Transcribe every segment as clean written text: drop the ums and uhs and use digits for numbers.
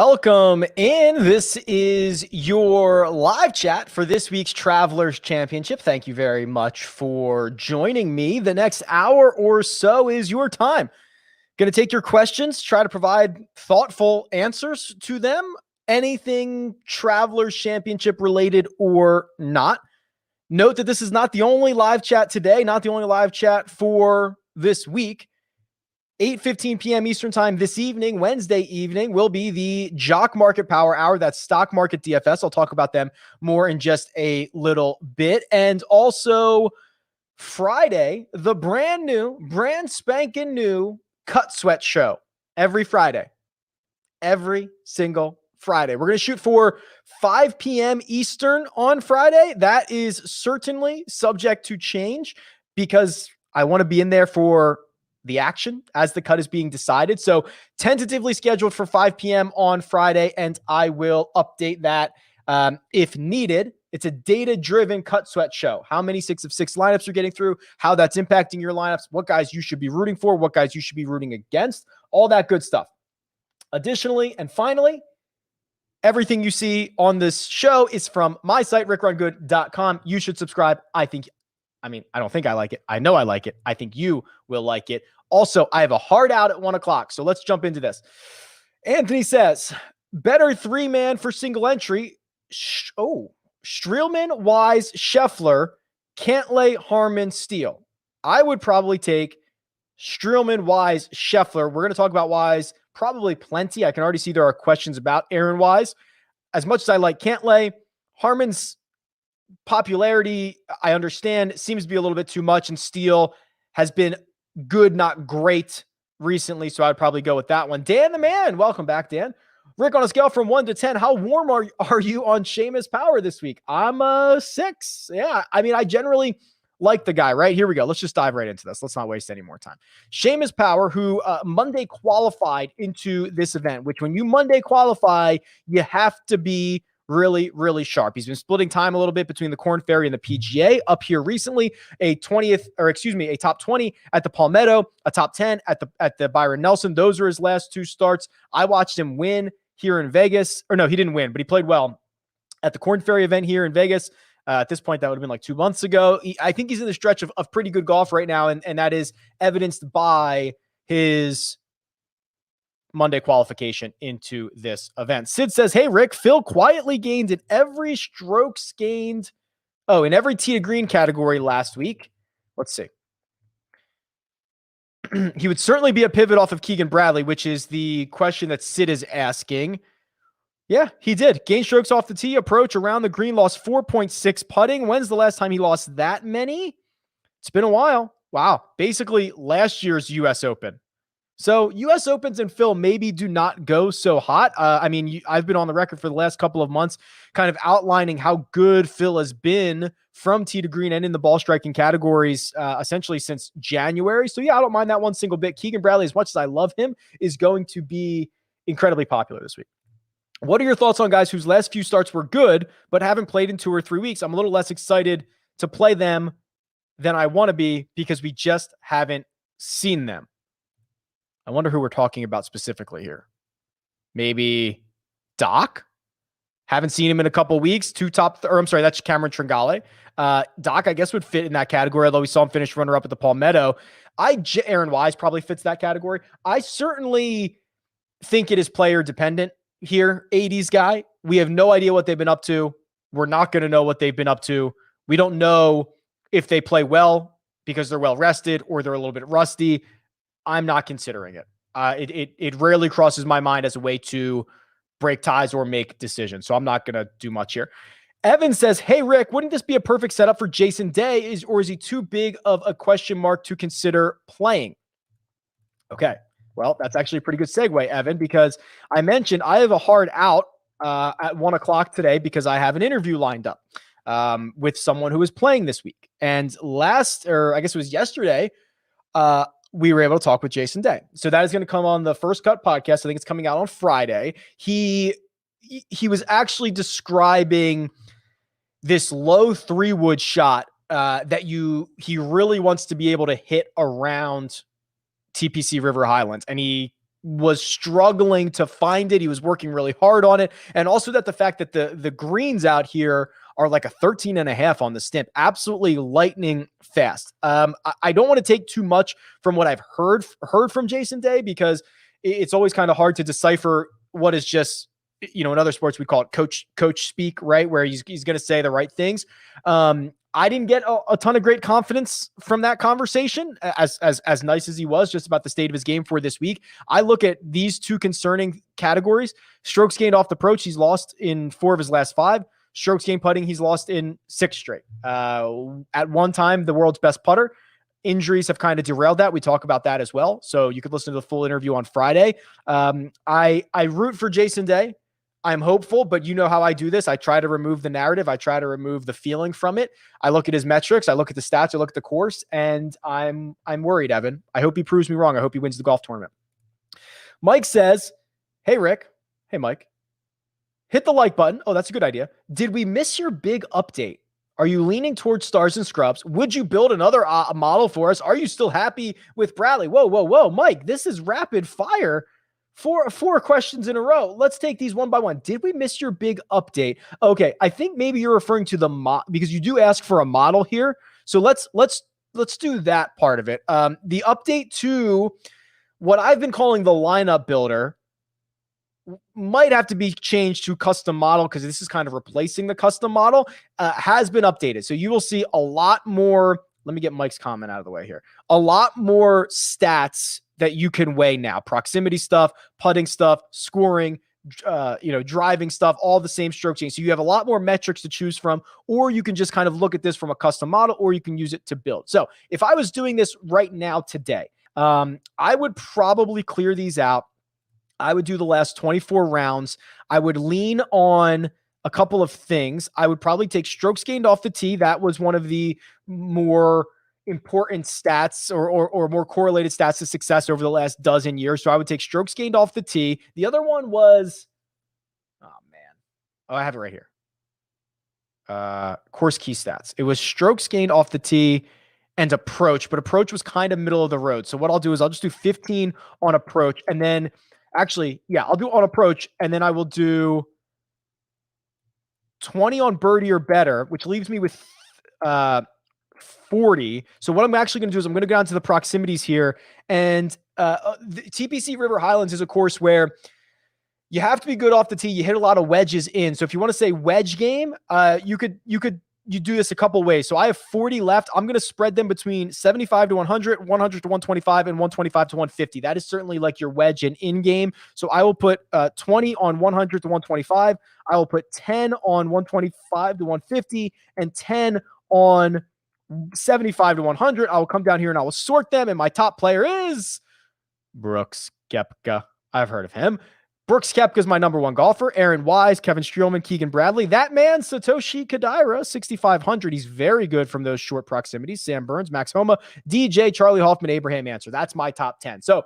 Welcome in. This is your live chat for this week's Travelers Championship. Thank you very much for joining me. The next hour or so is your time. Going to take your questions, try to provide thoughtful answers to them. Anything Travelers Championship related or not. Note that this is not the only live chat today, not the only live chat for this week. 8:15 p.m. Eastern time this evening, Wednesday evening, will be the Jock Market Power Hour. That's Stock Market DFS. I'll talk about them more in just a little bit. And also Friday, the brand spanking new Cut Sweat show every Friday. Every single Friday. We're going to shoot for 5 p.m. Eastern on Friday. That is certainly subject to change because I want to be in there for the action as the cut is being decided. So tentatively scheduled for 5 p.m. on Friday, and I will update that if needed. It's a data-driven cut sweat show. How many 6 of 6 lineups you're getting through, how that's impacting your lineups, what guys you should be rooting for, what guys you should be rooting against, all that good stuff. Additionally, and finally, everything you see on this show is from my site, RickRunGood.com. You should subscribe. I don't think I like it. I know I like it. I think you will like it. Also, I have a hard out at 1 o'clock, so let's jump into this. Anthony says, better 3-man for single entry. Streelman, Wise, Scheffler, Cantlay, Harman, Steele. I would probably take Streelman, Wise, Scheffler. We're going to talk about Wise probably plenty. I can already see there are questions about Aaron Wise. As much as I like Cantlay, Harman's popularity, I understand, seems to be a little bit too much, and Steele has been good, not great recently, so I'd probably go with that one. Dan the man, welcome back, Dan. Rick, on a scale from 1 to 10, how warm are you on Seamus Power this week? I'm a 6. Yeah, I generally like the guy, right? Here we go. Let's just dive right into this. Let's not waste any more time. Seamus Power, who Monday qualified into this event, which when you Monday qualify, you have to be really, really sharp. He's been splitting time a little bit between the Korn Ferry and the PGA. Up here recently, a top 20 at the Palmetto, a top 10 at the Byron Nelson. Those are his last 2 starts. I watched him win here in Vegas. Or no, he didn't win, but he played well at the Korn Ferry event here in Vegas. At this point, that would have been like 2 months ago. I think he's in the stretch of pretty good golf right now, and that is evidenced by his Monday qualification into this event. Sid says, hey, Rick, Phil quietly gained in every strokes gained. In every tee to green category last week. Let's see. He would certainly be a pivot off of Keegan Bradley, which is the question that Sid is asking. Yeah, he did. Gain strokes off the tee, approach around the green, lost 4.6 putting. When's the last time he lost that many? It's been a while. Wow. Basically last year's U.S. Open. So U.S. Opens and Phil maybe do not go so hot. I've been on the record for the last couple of months kind of outlining how good Phil has been from tee to green and in the ball striking categories essentially since January. So yeah, I don't mind that one single bit. Keegan Bradley, as much as I love him, is going to be incredibly popular this week. What are your thoughts on guys whose last few starts were good but haven't played in 2 or 3 weeks? I'm a little less excited to play them than I want to be because we just haven't seen them. I wonder who we're talking about specifically here. Maybe Doc? Haven't seen him in a couple weeks. That's Cameron Tringale. Doc, I guess, would fit in that category, although we saw him finish runner-up at the Palmetto. Aaron Wise probably fits that category. I certainly think it is player-dependent here. 80s guy. We have no idea what they've been up to. We're not going to know what they've been up to. We don't know if they play well because they're well-rested or they're a little bit rusty. I'm not considering it. It rarely crosses my mind as a way to break ties or make decisions. So I'm not going to do much here. Evan says, hey, Rick, wouldn't this be a perfect setup for Jason Day? Or is he too big of a question mark to consider playing? Okay. Well, that's actually a pretty good segue, Evan, because I mentioned I have a hard out at 1 o'clock today because I have an interview lined up with someone who is playing this week. And I guess it was yesterday, we were able to talk with Jason Day. So that is going to come on the First Cut podcast. I think it's coming out on Friday. He was actually describing this low 3-wood shot that he really wants to be able to hit around TPC River Highlands. And he was struggling to find it. He was working really hard on it. And also that the fact that the greens out here are like a 13.5 on the stimp, absolutely lightning fast. I don't want to take too much from what I've heard from Jason Day, because it's always kind of hard to decipher what is just, in other sports, we call it coach speak, right? Where he's going to say the right things. I didn't get a ton of great confidence from that conversation, as nice as he was just about the state of his game for this week. I look at these two concerning categories. Strokes gained off the approach, he's lost in 4 of his last 5. Strokes gained putting, he's lost in 6 straight. At one time, the world's best putter. Injuries have kind of derailed that. We talk about that as well. So you could listen to the full interview on Friday. I root for Jason Day. I'm hopeful, but you know how I do this. I try to remove the narrative. I try to remove the feeling from it. I look at his metrics. I look at the stats. I look at the course, and I'm worried, Evan. I hope he proves me wrong. I hope he wins the golf tournament. Mike says, hey, Rick. Hey, Mike. Hit the like button. Oh, that's a good idea. Did we miss your big update? Are you leaning towards stars and scrubs? Would you build another model for us? Are you still happy with Bradley? Whoa. Mike, this is rapid fire. 4 questions in a row. Let's take these one by one. Did we miss your big update? Okay, I think maybe you're referring to the because you do ask for a model here. So let's do that part of it. The update to what I've been calling the lineup builder might have to be changed to custom model, because this is kind of replacing the custom model. Has been updated, so you will see a lot more. Let me get Mike's comment out of the way here. A lot more stats that you can weigh now. Proximity stuff, putting stuff, scoring, driving stuff, all the same stroke change. So you have a lot more metrics to choose from, or you can just kind of look at this from a custom model, or you can use it to build. So if I was doing this right now today, I would probably clear these out. I would do the last 24 rounds. I would lean on a couple of things. I would probably take strokes gained off the tee. That was one of the more important stats or more correlated stats to success over the last dozen years. So I would take strokes gained off the tee. The other one was, I have it right here. Course key stats. It was strokes gained off the tee and approach, but approach was kind of middle of the road. So what I'll do is I'll just do 15 on approach, and then I'll do on approach, and then I will do 20 on birdie or better, which leaves me with 40. So what I'm actually going to do is I'm going to go down to the proximities here. And the TPC River Highlands is a course where you have to be good off the tee. You hit a lot of wedges in. So if you want to say wedge game, you do this a couple ways. So I have 40 left. I'm going to spread them between 75 to 100, 100 to 125, and 125 to 150. That is certainly like your wedge and in game. So I will put 20 on 100 to 125. I will put 10 on 125 to 150 and 10 on 75 to 100. I will come down here and I will sort them. And my top player is Brooks Koepka. I've heard of him. Brooks Koepka is my number 1 golfer. Aaron Wise, Kevin Streelman, Keegan Bradley. That man, Satoshi Kodaira, 6,500. He's very good from those short proximities. Sam Burns, Max Homa, DJ, Charlie Hoffman, Abraham Answer. That's my top 10. So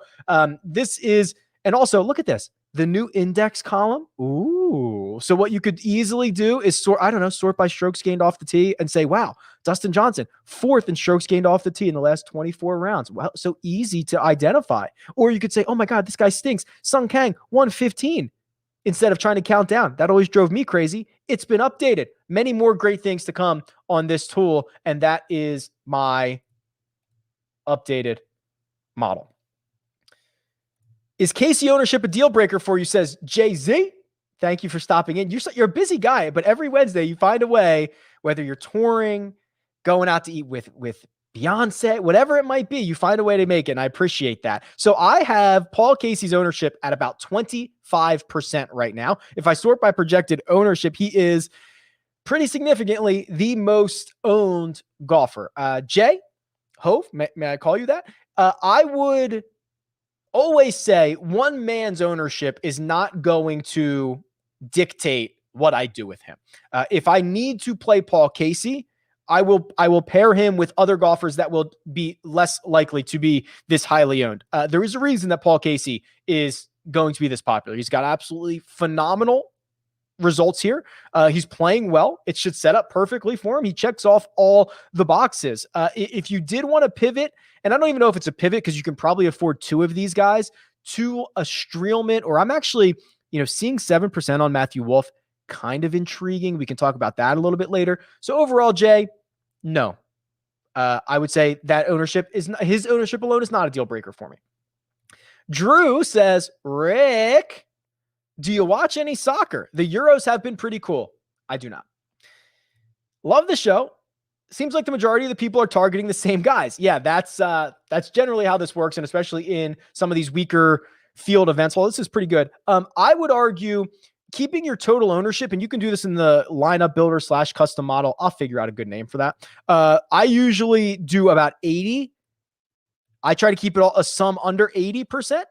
this is, and also look at this, the new index column. Ooh. So what you could easily do is sort by strokes gained off the tee and say, wow, Dustin Johnson, 4th in strokes gained off the tee in the last 24 rounds. Well, so easy to identify. Or you could say, oh my God, this guy stinks. Sung Kang, 115. Instead of trying to count down. That always drove me crazy. It's been updated. Many more great things to come on this tool. And that is my updated model. Is Casey ownership a deal breaker for you, says Jay-Z? Thank you for stopping in. You're a busy guy, but every Wednesday you find a way, whether you're touring, going out to eat with Beyonce, whatever it might be, you find a way to make it, and I appreciate that. So I have Paul Casey's ownership at about 25% right now. If I sort by projected ownership, he is pretty significantly the most owned golfer. Jay, Hove, may I call you that? I would always say one man's ownership is not going to dictate what I do with him. If I need to play Paul Casey, I will pair him with other golfers that will be less likely to be this highly owned. There is a reason that Paul Casey is going to be this popular. He's got absolutely phenomenal results here. He's playing well. It should set up perfectly for him. He checks off all the boxes. If you did want to pivot, and I don't even know if it's a pivot because you can probably afford 2 of these guys to a Streelman, or I'm actually, seeing 7% on Matthew Wolf, kind of intriguing. We can talk about that a little bit later. So overall, Jay, no. I would say that his ownership alone is not a deal breaker for me. Drew says, Rick, do you watch any soccer? The Euros have been pretty cool. I do not. Love the show. Seems like the majority of the people are targeting the same guys. Yeah, that's generally how this works, and especially in some of these weaker field events. Well, this is pretty good. I would argue keeping your total ownership, and you can do this in the lineup builder / custom model. I'll figure out a good name for that. I usually do about 80. I try to keep it all a sum under 80%,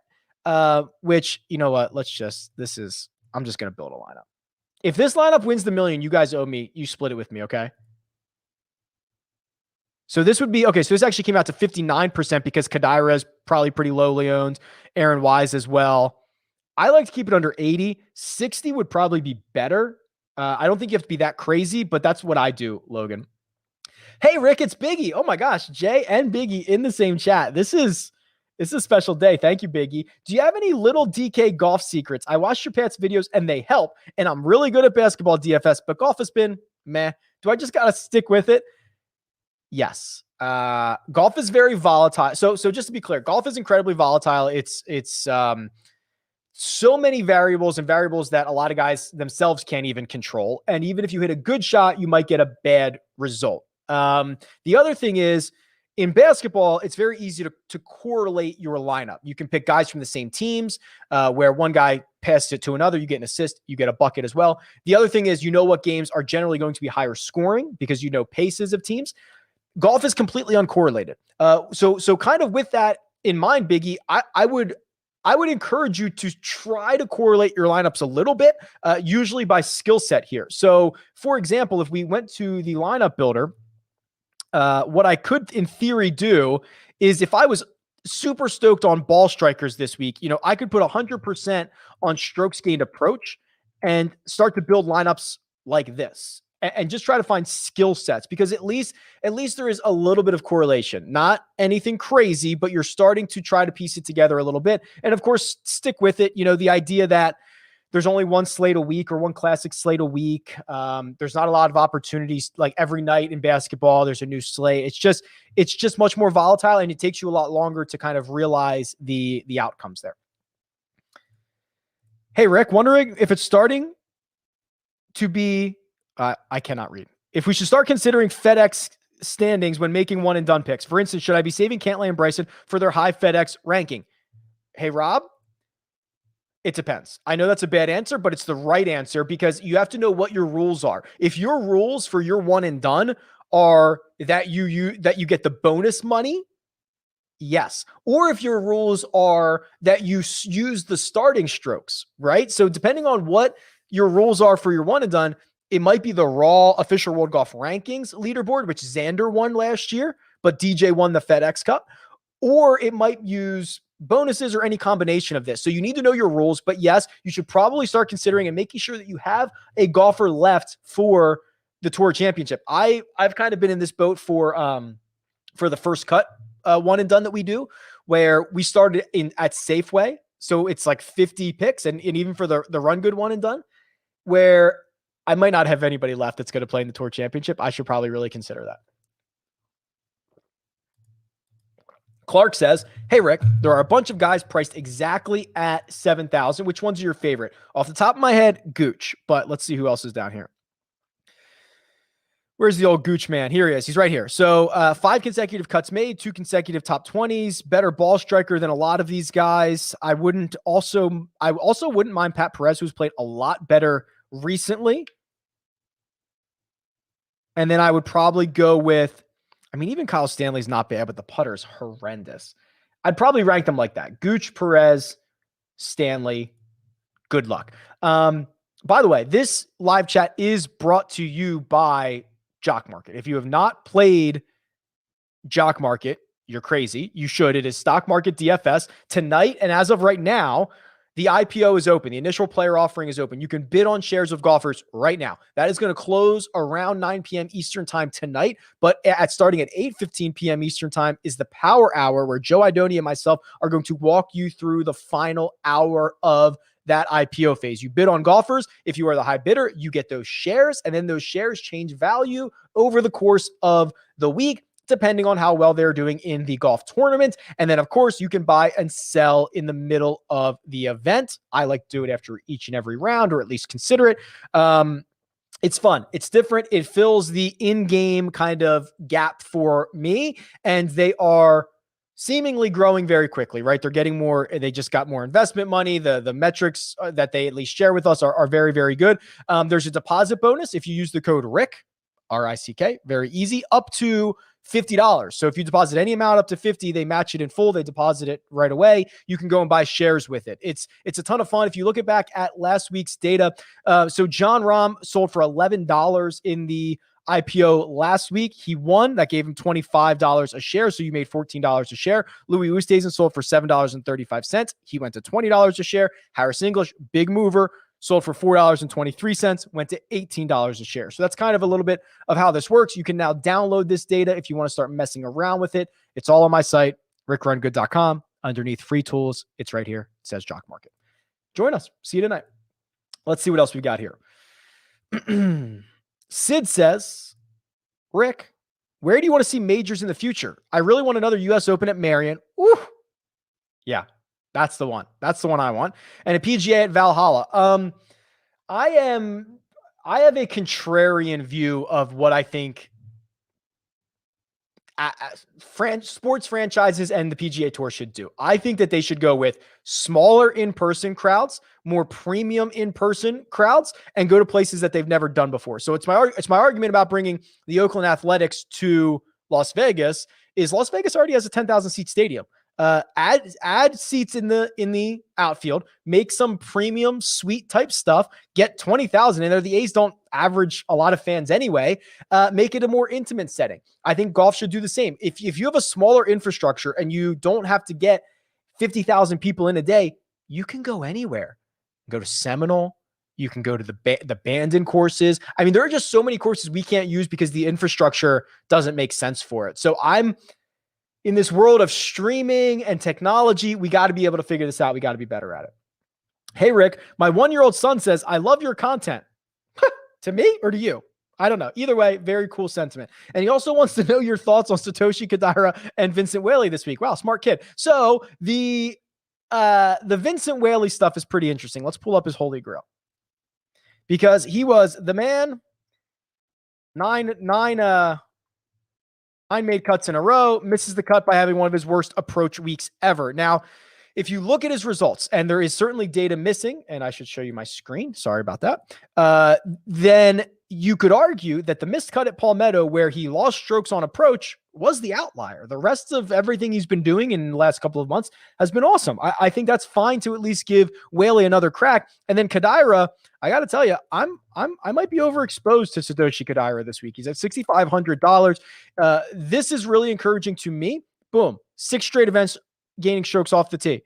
which, you know what? I'm just going to build a lineup. If this lineup wins the million, you guys owe me. You split it with me, okay? So this would be, okay, so this actually came out to 59% because Kadira is probably pretty lowly owned. Aaron Wise as well. I like to keep it under 80. 60 would probably be better. I don't think you have to be that crazy, but that's what I do, Logan. Hey, Rick, it's Biggie. Oh my gosh, Jay and Biggie in the same chat. This is a special day. Thank you, Biggie. Do you have any little DK golf secrets? I watched your past videos and they help, and I'm really good at basketball DFS, but golf has been meh. Do I just got to stick with it? Yes. Golf is very volatile. So just to be clear, golf is incredibly volatile. It's so many variables, and variables that a lot of guys themselves can't even control. And even if you hit a good shot, you might get a bad result. The other thing is, in basketball, it's very easy to correlate your lineup. You can pick guys from the same teams, where one guy passed it to another, you get an assist, you get a bucket as well. The other thing is, what games are generally going to be higher scoring because paces of teams. Golf is completely uncorrelated. So kind of with that in mind, Biggie, I would encourage you to try to correlate your lineups a little bit, usually by skill set here. So for example, if we went to the lineup builder, what I could in theory do is, if I was super stoked on ball strikers this week, I could put 100% on strokes gained approach and start to build lineups like this. And just try to find skill sets, because at least there is a little bit of correlation, not anything crazy, but you're starting to try to piece it together a little bit. And of course, stick with it. The idea that there's only one slate a week or one classic slate a week. There's not a lot of opportunities like every night in basketball. There's a new slate. It's just much more volatile, and it takes you a lot longer to kind of realize the outcomes there. Hey, Rick, wondering if it's starting to be, I cannot read. If we should start considering FedEx standings when making one and done picks. For instance, should I be saving Cantlay and Bryson for their high FedEx ranking? Hey, Rob, it depends. I know that's a bad answer, but it's the right answer, because you have to know what your rules are. If your rules for your one and done are that you get the bonus money, yes. Or if your rules are that you use the starting strokes, right? So depending on what your rules are for your one and done, it might be the raw official World Golf Rankings leaderboard, which Xander won last year, but DJ won the FedEx Cup. Or it might use bonuses or any combination of this. So you need to know your rules, but yes, you should probably start considering and making sure that you have a golfer left for the Tour Championship. I've kind of been in this boat for the first cut one and done that we do, where we started at Safeway. So it's like 50 picks, and even for the Run Good one and done, where I might not have anybody left that's going to play in the Tour Championship. I should probably really consider that. Clark says, hey, Rick, there are a bunch of guys priced exactly at 7,000. Which ones are your favorite? Off the top of my head, Gooch, but let's see who else is down here. Where's the old Gooch man? Here he is. He's right here. So 5 consecutive cuts made, 2 consecutive top 20s, better ball striker than a lot of these guys. I also wouldn't mind Pat Perez, who's played a lot better recently. And then I would probably go with, even Kyle Stanley's not bad, but the putter is horrendous. I'd probably rank them like that. Gooch, Perez, Stanley. Good luck. By the way, this live chat is brought to you by Jock Market. If you have not played Jock Market, you're crazy. You should. It is Stock Market DFS tonight. And as of right now, The IPO is open. The initial player offering is open. You can bid on shares of golfers right now. That is going to close around 9 p.m. Eastern time tonight, but starting at 8:15 p.m. Eastern time is the power hour where Joe Idoni and myself are going to walk you through the final hour of that IPO phase. You bid on golfers. If you are the high bidder, you get those shares, and then those shares change value over the course of the week, depending on how well they're doing in the golf tournament. And then, of course, you can buy and sell in the middle of the event. I like to do it after each and every round, or at least consider it. It's fun. It's different. It fills the in-game kind of gap for me, and they are seemingly growing very quickly, right? They're getting more. They just got more investment money. The metrics that they at least share with us are very, very good. There's a deposit bonus if you use the code RICK, RICK, very easy, up to $50. So if you deposit any amount up to 50, they match it in full. They deposit it right away. You can go and buy shares with it. It's a ton of fun. If you look back at last week's data, so John Rahm sold for $11 in the IPO last week. He won. That gave him $25 a share. So you made $14 a share. Louis Oosthuizen sold for $7.35. He went to $20 a share. Harris English, big mover, sold for $4.23, went to $18 a share. So that's kind of a little bit of how this works. You can now download this data if you want to start messing around with it. It's all on my site, RickRunGood.com. Underneath free tools, it's right here. It says Jock Market. Join us. See you tonight. Let's see what else we got here. Sid says, Rick, where do you want to see majors in the future? I really want another U.S. Open at Marion. Ooh. Yeah. That's the one. That's the one I want. And a PGA at Valhalla. I have a contrarian view of what I think sports franchises and the PGA Tour should do. I think that they should go with smaller in-person crowds, more premium in-person crowds, and go to places that they've never done before. So it's my argument about bringing the Oakland Athletics to Las Vegas is Las Vegas already has a 10,000 seat stadium. Add seats in the outfield, make some premium suite type stuff, get 20,000 in there. The A's don't average a lot of fans anyway. Make it a more intimate setting. I think golf should do the same. If you have a smaller infrastructure and you don't have to get 50,000 people in a day, you can go anywhere. Go to Seminole. You can go to the Bandon courses. I mean, there are just so many courses we can't use because the infrastructure doesn't make sense for it. So in this world of streaming and technology, we got to be able to figure this out. We got to be better at it. Hey, Rick, my 1-year-old son says, I love your content. To me or to you? I don't know. Either way, very cool sentiment. And he also wants to know your thoughts on Satoshi Kodaira and Vincent Whaley this week. Wow, smart kid. So the Vincent Whaley stuff is pretty interesting. Let's pull up his Holy Grail. Because he was the man, nine made cuts in a row, misses the cut by having one of his worst approach weeks ever. Now, if you look at his results, and there is certainly data missing, and I should show you my screen. Sorry about that. Then you could argue that the missed cut at Palmetto, where he lost strokes on approach, was the outlier. The rest of everything he's been doing in the last couple of months has been awesome. I think that's fine to at least give Whaley another crack. And then Kodaira, I got to tell you, I might be overexposed to Satoshi Kodaira this week. He's at $6,500. This is really encouraging to me. Boom, 6 straight events gaining strokes off the tee.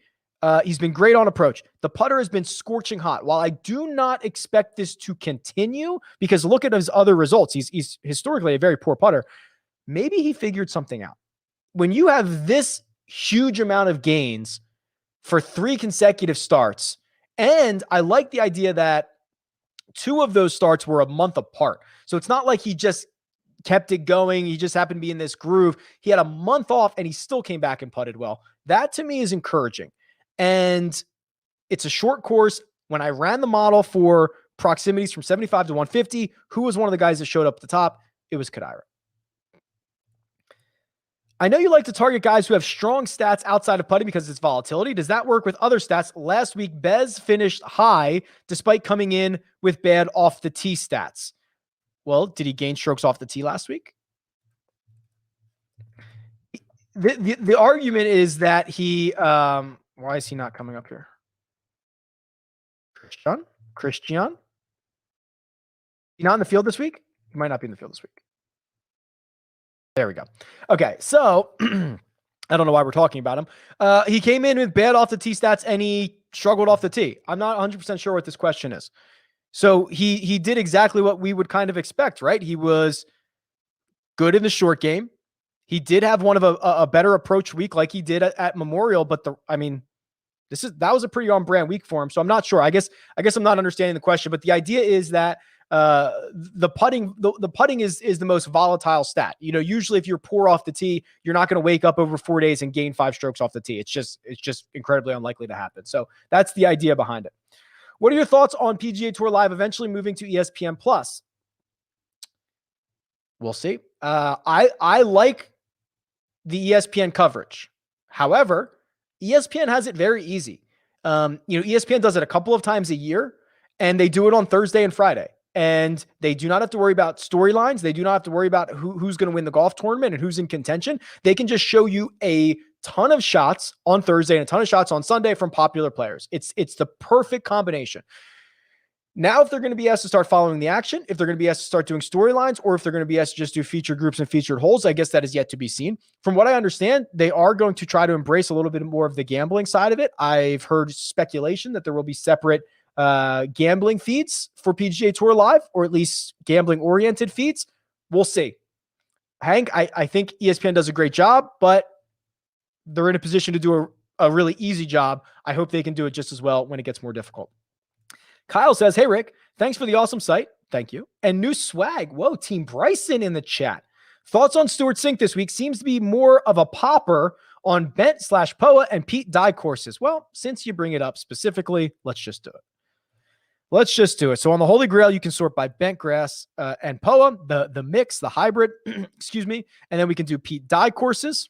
He's been great on approach. The putter has been scorching hot. While I do not expect this to continue, because look at his other results. He's historically a very poor putter. Maybe he figured something out. When you have this huge amount of gains for 3 consecutive starts, and I like the idea that 2 of those starts were a month apart. So it's not like he just kept it going. He just happened to be in this groove. He had a month off and he still came back and putted well. That to me is encouraging. And it's a short course. When I ran the model for proximities from 75 to 150, who was one of the guys that showed up at the top? It was Kodaira. I know you like to target guys who have strong stats outside of putting because it's volatility. Does that work with other stats? Last week, Bez finished high despite coming in with bad off the tee stats. Well, did he gain strokes off the tee last week? The argument is that he, why is he not coming up here? Christian? He not in the field this week? He might not be in the field this week. There we go. Okay, so I don't know why we're talking about him. He came in with bad off the tee stats and he struggled off the tee. I'm not 100% sure what this question is. So he did exactly what we would kind of expect, right? He was good in the short game. He did have one of a better approach week like he did at Memorial, but that was a pretty on brand week for him. So I'm not sure. I guess I'm not understanding the question, but the idea is that the putting is the most volatile stat. Usually if you're poor off the tee, you're not going to wake up over 4 days and gain 5 strokes off the tee. It's just incredibly unlikely to happen. So that's the idea behind it. What are your thoughts on PGA Tour Live eventually moving to ESPN Plus? We'll see. I like the ESPN coverage. However, ESPN has it very easy. ESPN does it a couple of times a year, and they do it on Thursday and Friday. And they do not have to worry about storylines. They do not have to worry about who's going to win the golf tournament and who's in contention. They can just show you a ton of shots on Thursday and a ton of shots on Sunday from popular players. It's the perfect combination. Now, if they're going to be asked to start following the action, if they're going to be asked to start doing storylines, or if they're going to be asked to just do featured groups and featured holes, I guess that is yet to be seen. From what I understand, they are going to try to embrace a little bit more of the gambling side of it. I've heard speculation that there will be separate gambling feeds for PGA Tour Live, or at least gambling-oriented feeds. We'll see. Hank, I think ESPN does a great job, but they're in a position to do a really easy job. I hope they can do it just as well when it gets more difficult. Kyle says, hey, Rick, thanks for the awesome site. Thank you. And new swag. Whoa, Team Bryson in the chat. Thoughts on Stuart Sink this week? Seems to be more of a popper on Bent/POA and Pete Dye courses. Well, since you bring it up specifically, let's just do it. So on the Holy Grail, you can sort by bent grass and POA, the mix, the hybrid, excuse me. And then we can do Pete Dye courses.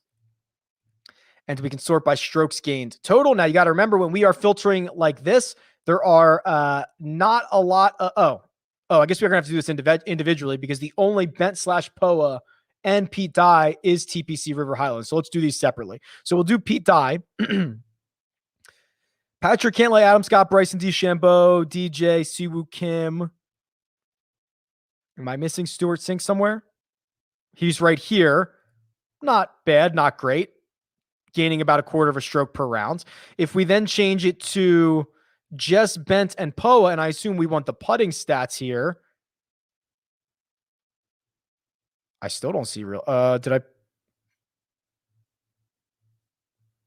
And we can sort by strokes gained total. Now, you got to remember, when we are filtering like this, there are not a lot. I guess we're going to have to do this individually, because the only Bent/POA and Pete Dye is TPC River Highlands. So let's do these separately. So we'll do Pete Dye. Patrick Cantlay, Adam Scott, Bryson DeChambeau, DJ, Siwoo Kim. Am I missing Stuart Sink somewhere? He's right here. Not bad, not great. Gaining about a quarter of a stroke per round. If we then change it to just Bent and POA, and I assume we want the putting stats here. I still don't see real.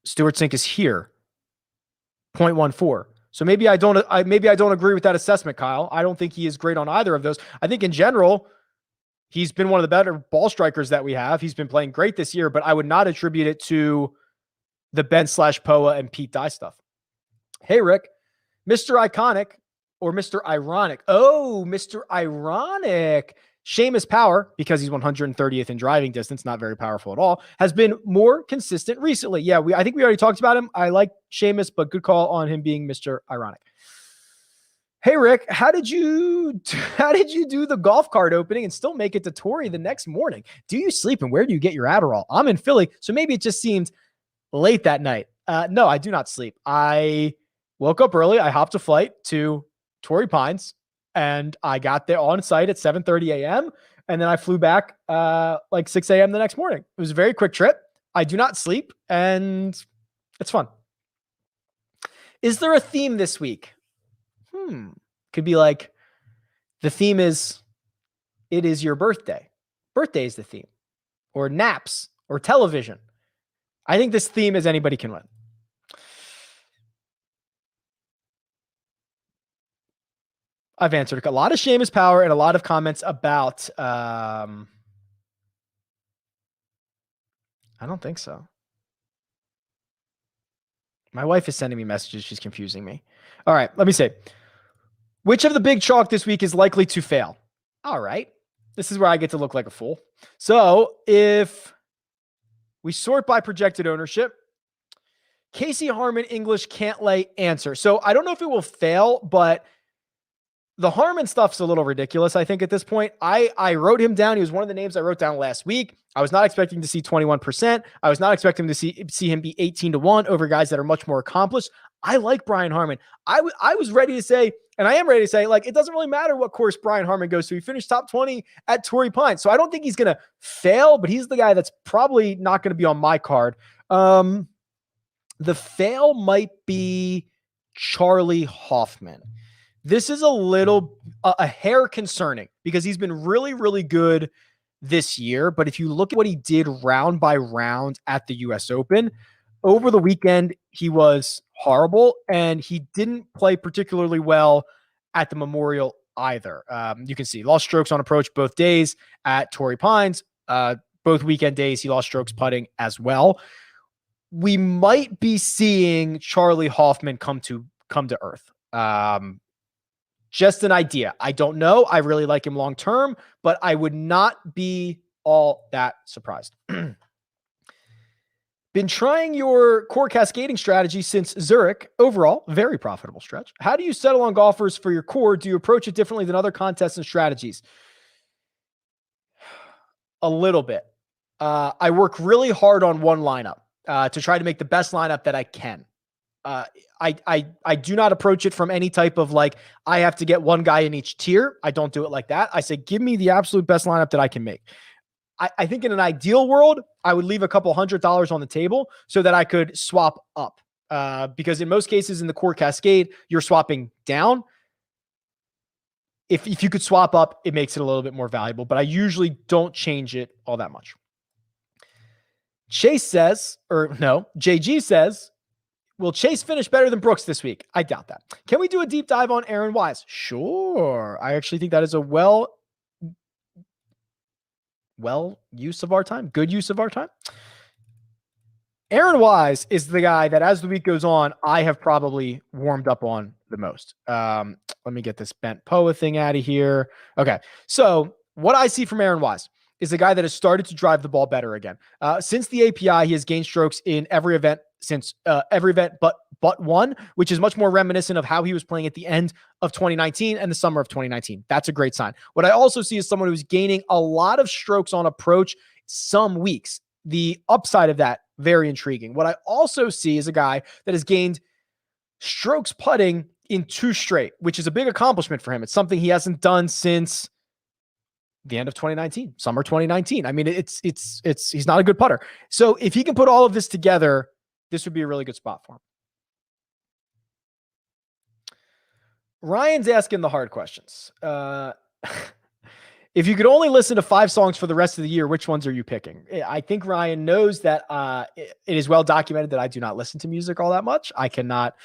Stuart Sink is here. 0.14. So maybe I don't agree with that assessment, Kyle. I don't think he is great on either of those. I think in general, he's been one of the better ball strikers that we have. He's been playing great this year, but I would not attribute it to the Bent/POA and Pete Dye stuff. Hey, Rick. Mr. Iconic or Mr. Ironic? Oh, Mr. Ironic. Seamus Power, because he's 130th in driving distance, not very powerful at all, has been more consistent recently. Yeah, I think we already talked about him. I like Seamus, but good call on him being Mr. Ironic. Hey, Rick, how did you do the golf cart opening and still make it to Torrey the next morning? Do you sleep, and where do you get your Adderall? I'm in Philly, so maybe it just seemed late that night. No, I do not sleep. I woke up early. I hopped a flight to Torrey Pines, and I got there on site at 7:30 a.m. And then I flew back like 6 a.m. the next morning. It was a very quick trip. I do not sleep, and it's fun. Is there a theme this week? Could be like, the theme is, it is your birthday. Birthday is the theme. Or naps, or television. I think this theme is anybody can win. I've answered a lot of Seamus Power and a lot of comments about, I don't think so. My wife is sending me messages. She's confusing me. All right, let me see. Which of the big chalk this week is likely to fail? All right. This is where I get to look like a fool. So if we sort by projected ownership, Casey Harmon, English, Cantlay, answer. So I don't know if it will fail, but the Harmon stuff's a little ridiculous, I think, at this point. I wrote him down. He was one of the names I wrote down last week. I was not expecting to see 21%. I was not expecting to see him be 18-1 over guys that are much more accomplished. I like Brian Harman. I was ready to say, and I am ready to say, like, it doesn't really matter what course Brian Harman goes to. He finished top 20 at Torrey Pines. So I don't think he's going to fail, but he's the guy that's probably not going to be on my card. The fail might be Charlie Hoffman. This is a hair concerning because he's been really, really good this year. But if you look at what he did round by round at the US Open, over the weekend, he was horrible, and he didn't play particularly well at the Memorial either. You can see he lost strokes on approach both days at Torrey Pines. Both weekend days, he lost strokes putting as well. We might be seeing Charlie Hoffman come to earth. Just an idea. I don't know. I really like him long term, but I would not be all that surprised. Been trying your core cascading strategy since Zurich. Overall, very profitable stretch. How do you settle on golfers for your core? Do you approach it differently than other contests and strategies? A little bit. I work really hard on one lineup to try to make the best lineup that I can. I do not approach it from any type of like, I have to get one guy in each tier. I don't do it like that. I say, give me the absolute best lineup that I can make. I think in an ideal world, I would leave a couple $100 on the table so that I could swap up. Because in most cases in the core cascade, you're swapping down. If you could swap up, it makes it a little bit more valuable, but I usually don't change it all that much. JG says, will Chase finish better than Brooks this week? I doubt that. Can we do a deep dive on Aaron Wise? Sure. I actually think that is a good use of our time. Aaron Wise is the guy that as the week goes on, I have probably warmed up on the most. Let me get this bent Poa thing out of here. Okay. So what I see from Aaron Wise is a guy that has started to drive the ball better again. Since the API, he has gained strokes in every event but one, which is much more reminiscent of how he was playing at the end of 2019 and the summer of 2019. That's a great sign. What I also see is someone who's gaining a lot of strokes on approach some weeks. The upside of that, very intriguing. What I also see is a guy that has gained strokes putting in 2 straight, which is a big accomplishment for him. It's something he hasn't done since the end of 2019, summer 2019. I mean, he's not a good putter. So if he can put all of this together, this would be a really good spot for him. Ryan's asking the hard questions. If you could only listen to 5 songs for the rest of the year, which ones are you picking? I think Ryan knows that it is well documented that I do not listen to music all that much. I cannot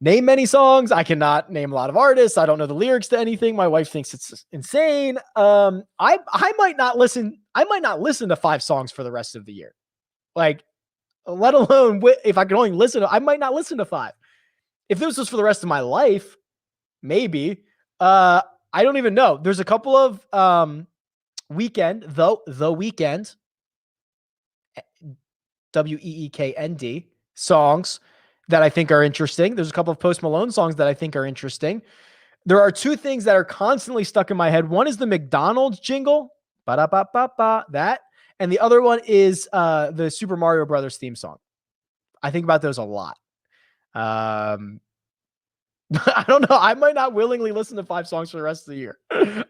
name many songs. I cannot name a lot of artists. I don't know the lyrics to anything. My wife thinks it's insane. I might not listen to 5 songs for the rest of the year. Like, let alone if I could only listen to, I might not listen to 5. If this was for the rest of my life, maybe. I don't even know. There's a couple of The Weeknd, WEEKND songs that I think are interesting. There's a couple of Post Malone songs that I think are interesting. There are 2 things that are constantly stuck in my head. One is the McDonald's jingle, ba-da-ba-ba-ba, that. And the other one is the Super Mario Brothers theme song. I think about those a lot. I don't know. I might not willingly listen to 5 songs for the rest of the year.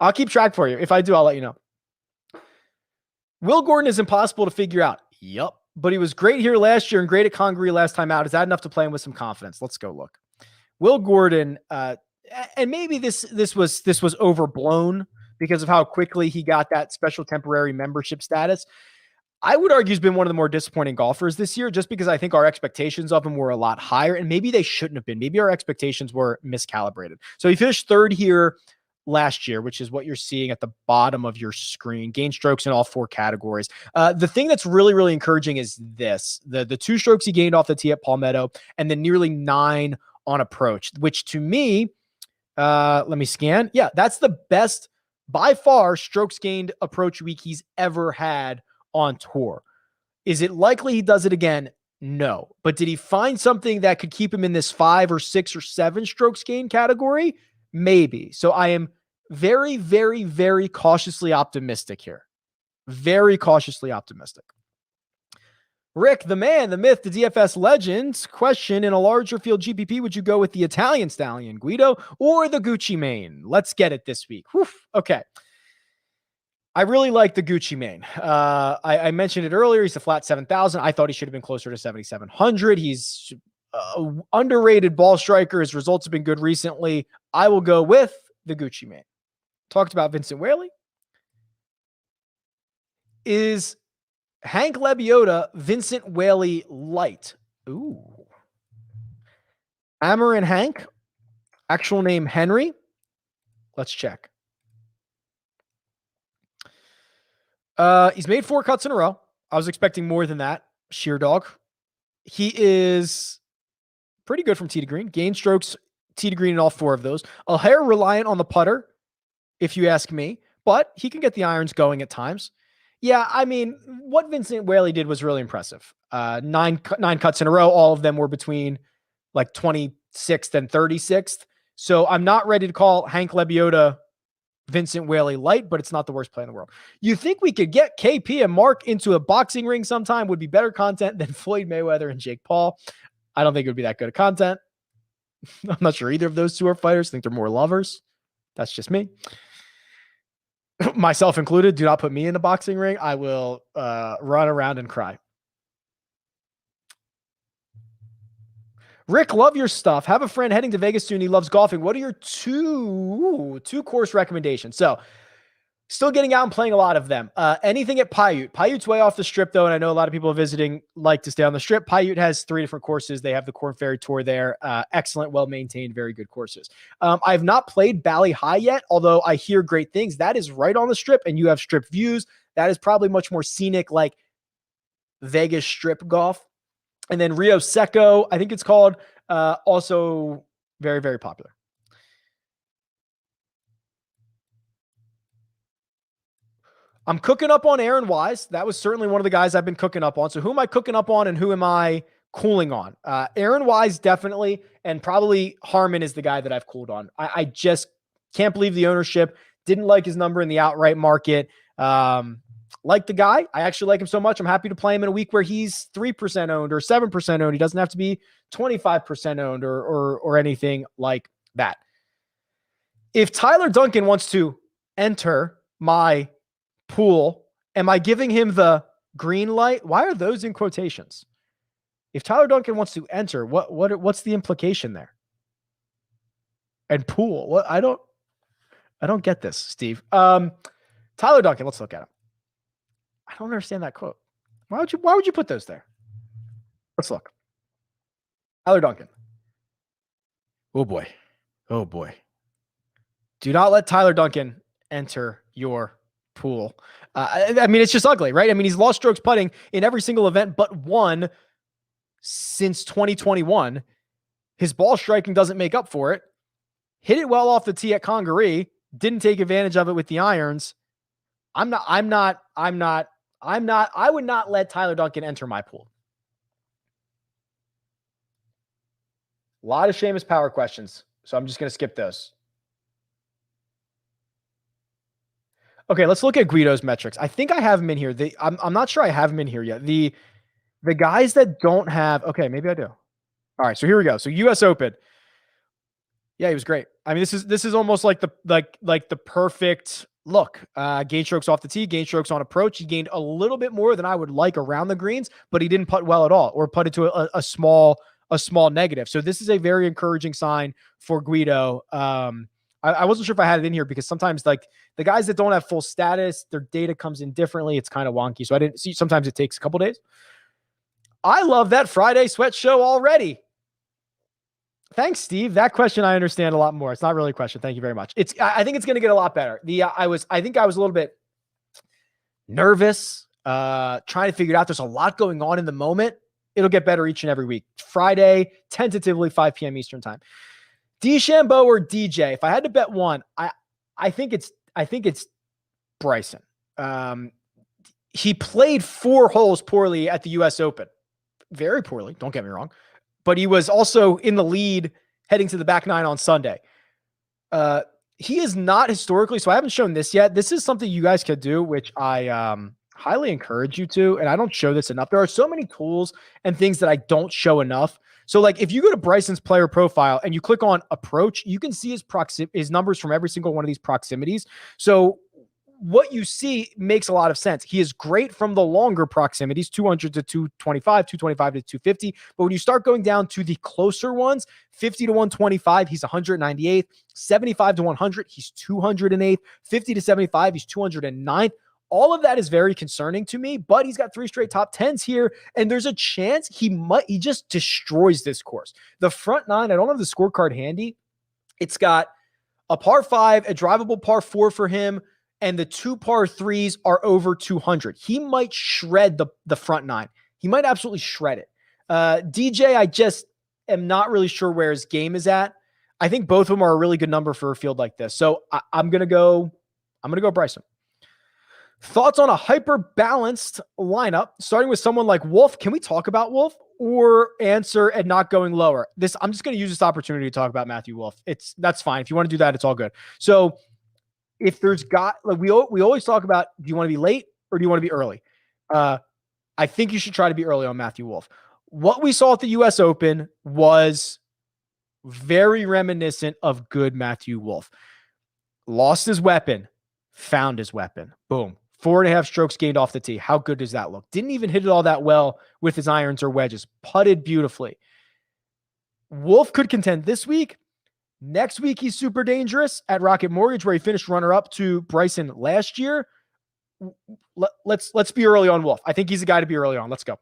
I'll keep track for you. If I do, I'll let you know. Will Gordon is impossible to figure out. Yup. But he was great here last year and great at Congaree last time out. Is that enough to play him with some confidence? Let's go look. Will Gordon, and maybe this was overblown because of how quickly he got that special temporary membership status. I would argue he's been one of the more disappointing golfers this year, just because I think our expectations of him were a lot higher, and maybe they shouldn't have been. Maybe our expectations were miscalibrated. So he finished 3rd here last year, which is what you're seeing at the bottom of your screen. Gained strokes in all 4 categories. The thing that's really, really encouraging is this: the 2 strokes he gained off the tee at Palmetto, and then nearly 9 on approach, which to me, let me scan. Yeah, that's the best by far strokes gained approach week he's ever had on tour. Is it likely he does it again? No. But did he find something that could keep him in this 5 or 6 or 7 strokes gained category? Maybe. So I am very, very, very cautiously optimistic here. Very cautiously optimistic. Rick, the man, the myth, the DFS legend. Question: in a larger field GPP, would you go with the Italian stallion Guido or the Gucci Mane? Let's get it this week. Whew. Okay. I really like the Gucci Mane. I mentioned it earlier. He's a flat 7,000. I thought he should have been closer to 7,700. He's underrated ball striker. His results have been good recently. I will go with the Gucci Mane. Talked about Vincent Whaley. Is Hank Lebioda Vincent Whaley light? Ooh. Amarin Hank, actual name Henry. Let's check. He's made 4 cuts in a row. I was expecting more than that. Sheer dog. He is pretty good from tee to green. Gain strokes, tee to green in all 4 of those. A hair reliant on the putter, if you ask me, but he can get the irons going at times. Yeah, I mean, what Vincent Whaley did was really impressive. 9 cuts in a row. All of them were between like 26th and 36th. So I'm not ready to call Hank Lebioda Vincent Whaley light, but it's not the worst play in the world. You think we could get KP and Mark into a boxing ring sometime would be better content than Floyd Mayweather and Jake Paul. I don't think it would be that good of content. I'm not sure either of those two are fighters. I think they're more lovers. That's just me. Myself included. Do not put me in the boxing ring. I will run around and cry. Rick, love your stuff. Have a friend heading to Vegas soon. He loves golfing. What are your two course recommendations? So still getting out and playing a lot of them. Anything at Paiute. Paiute's way off the strip, though, and I know a lot of people visiting like to stay on the strip. Paiute has 3 different courses. They have the Corn Ferry Tour there. Excellent, well-maintained, very good courses. I've not played Bali High yet, although I hear great things. That is right on the strip, and you have strip views. That is probably much more scenic, like Vegas strip golf. And then Rio Seco, I think it's called, also very, very popular. I'm cooking up on Aaron Wise. That was certainly one of the guys I've been cooking up on. So who am I cooking up on and who am I cooling on? Aaron Wise, definitely. And probably Harmon is the guy that I've cooled on. I just can't believe the ownership. Didn't like his number in the outright market. Like the guy. I actually like him so much. I'm happy to play him in a week where he's 3% owned or 7% owned. He doesn't have to be 25% owned or anything like that. If Tyler Duncan wants to enter my pool, am I giving him the green light? Why are those in quotations? If Tyler Duncan wants to enter, what's the implication there? And pool. What? I don't get this, Steve. Tyler Duncan, let's look at him. I don't understand that quote. Why would you put those there? Let's look. Tyler Duncan. Oh boy. Oh boy. Do not let Tyler Duncan enter your pool. I mean, it's just ugly, right? I mean, he's lost strokes putting in every single event but one since 2021. His ball striking doesn't make up for it. Hit it well off the tee at Congaree. Didn't take advantage of it with the irons. I would not let Tyler Duncan enter my pool. A lot of Seamus Power questions, so I'm just going to skip those. Okay, let's look at Guido's metrics. I think I have him in here. I'm not sure I have him in here yet. The guys that don't have, okay, maybe I do. All right, so here we go. So US Open. Yeah, he was great. I mean, this is almost like the perfect look. Gain strokes off the tee, gain strokes on approach. He gained a little bit more than I would like around the greens, but he didn't putt well at all or put it to a small negative. So this is a very encouraging sign for Guido. I wasn't sure if I had it in here because sometimes like the guys that don't have full status, their data comes in differently. It's kind of wonky. So I didn't see, sometimes it takes a couple days. I love that Friday sweat show already. Thanks, Steve. That question I understand a lot more. It's not really a question. Thank you very much. I think it's going to get a lot better. I think I was a little bit nervous, trying to figure it out. There's a lot going on in the moment. It'll get better each and every week. Friday, tentatively 5 p.m. Eastern time. DeChambeau or DJ? If I had to bet one, I think it's Bryson. He played 4 holes poorly at the US Open. Very poorly, don't get me wrong. But he was also in the lead heading to the back 9 on Sunday. He is not historically, so I haven't shown this yet. This is something you guys could do, which I highly encourage you to, and I don't show this enough. There are so many tools and things that I don't show enough. So like if you go to Bryson's player profile and you click on approach, you can see his numbers from every single one of these proximities. So what you see makes a lot of sense. He is great from the longer proximities, 200 to 225, 225 to 250. But when you start going down to the closer ones, 50 to 125, he's 198th, 75 to 100, he's 208th, 50 to 75, he's 209th. All of that is very concerning to me, but he's got 3 straight top 10s here, and there's a chance he just destroys this course. The front 9, I don't have the scorecard handy. It's got a par 5, a drivable par 4 for him, and the 2 par 3s are over 200. He might shred the front 9. He might absolutely shred it. DJ, I just am not really sure where his game is at. I think both of them are a really good number for a field like this. So I'm going to go Bryson. Thoughts on a hyper-balanced lineup, starting with someone like Wolf. Can we talk about Wolf or answer and not going lower? I'm just going to use this opportunity to talk about Matthew Wolf. That's fine. If you want to do that, it's all good. So if there's we always talk about, do you want to be late or do you want to be early? I think you should try to be early on Matthew Wolf. What we saw at the U.S. Open was very reminiscent of good Matthew Wolf. Lost his weapon, found his weapon. Boom. 4.5 strokes gained off the tee. How good does that look? Didn't even hit it all that well with his irons or wedges. Putted beautifully. Wolf could contend this week. Next week, he's super dangerous at Rocket Mortgage, where he finished runner-up to Bryson last year. Let's be early on Wolf. I think he's a guy to be early on. Let's go.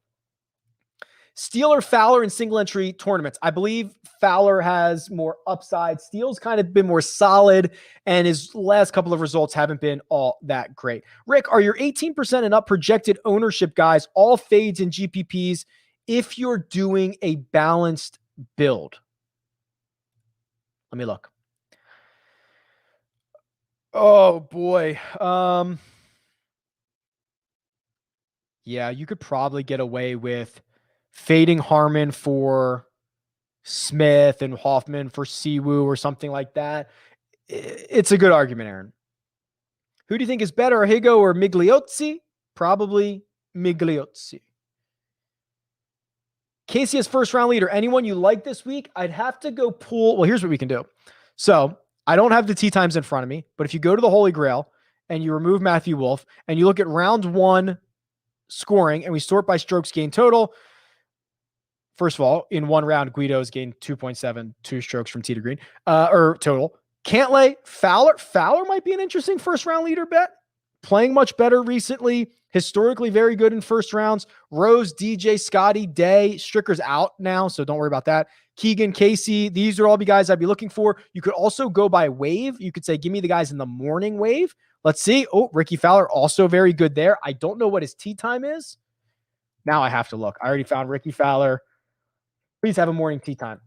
Steele or Fowler in single entry tournaments. I believe Fowler has more upside. Steele's kind of been more solid, and his last couple of results haven't been all that great. Rick, are your 18% and up projected ownership guys all fades in GPPs if you're doing a balanced build? Let me look. Oh boy. Yeah, you could probably get away with fading Harmon for Smith and Hoffman for Siwoo or something like that. It's a good argument, Aaron. Who do you think is better, Higo or Migliozzi? Probably Migliozzi. KCS first round leader. Anyone you like this week? I'd have to go pull. Well, here's what we can do. So I don't have the tee times in front of me, but if you go to the Holy Grail and you remove Matthew Wolf and you look at round 1 scoring and we sort by strokes gained total. First of all, in one round, Guido's gained 2.72 strokes from tee to green, or total. Cantlay, Fowler. Fowler might be an interesting first round leader bet. Playing much better recently. Historically very good in first rounds. Rose, DJ, Scotty, Day. Stricker's out now, so don't worry about that. Keegan, Casey. These would all be guys I'd be looking for. You could also go by wave. You could say, give me the guys in the morning wave. Let's see. Oh, Ricky Fowler, also very good there. I don't know what his tee time is. Now I have to look. I already found Ricky Fowler. Please have a morning tee time.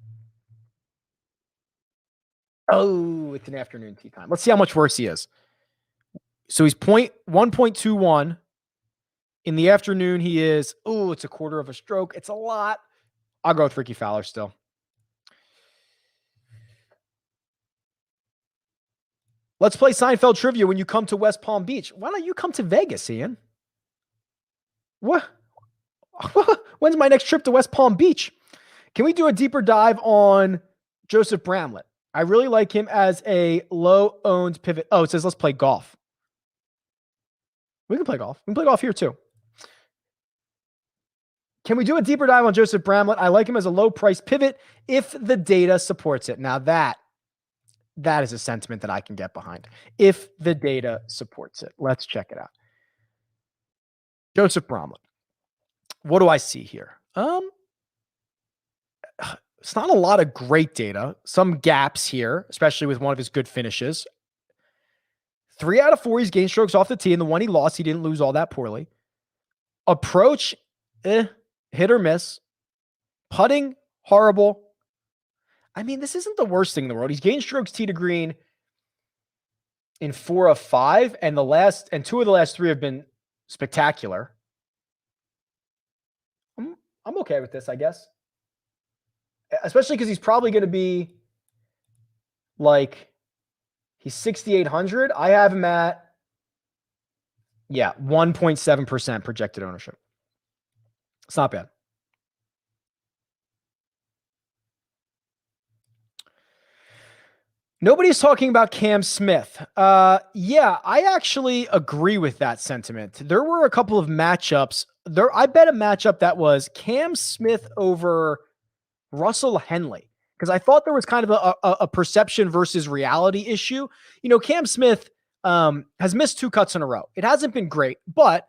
Oh, it's an afternoon tee time. Let's see how much worse he is. So he's 1.21. In the afternoon, he is, it's a quarter of a stroke. It's a lot. I'll go with Ricky Fowler still. Let's play Seinfeld trivia when you come to West Palm Beach. Why don't you come to Vegas, Ian? What? When's my next trip to West Palm Beach? Can we do a deeper dive on Joseph Bramlett? I really like him as a low-owned pivot. Oh, it says let's play golf. We can play golf. We can play golf here too. Can we do a deeper dive on Joseph Bramlett? I like him as a low-price pivot if the data supports it. Now that is a sentiment that I can get behind. If the data supports it. Let's check it out. Joseph Bramlett. What do I see here? It's not a lot of great data. Some gaps here, especially with one of his good finishes. 3 out of 4, he's gained strokes off the tee, and the one he lost, he didn't lose all that poorly. Approach, hit or miss. Putting, horrible. I mean, this isn't the worst thing in the world. He's gained strokes tee to green in 4 of 5, and 2 of the last 3 have been spectacular. I'm okay with this, I guess. Especially because he's probably going to be like, he's 6,800. I have him at Yeah, 1.7% projected ownership. It's not bad. Nobody's talking about Cam Smith. Yeah, I actually agree with that sentiment. There were a couple of matchups. I bet a matchup that was Cam Smith over Russell Henley, because I thought there was kind of a perception versus reality issue. Cam Smith has missed 2 cuts in a row. It hasn't been great, but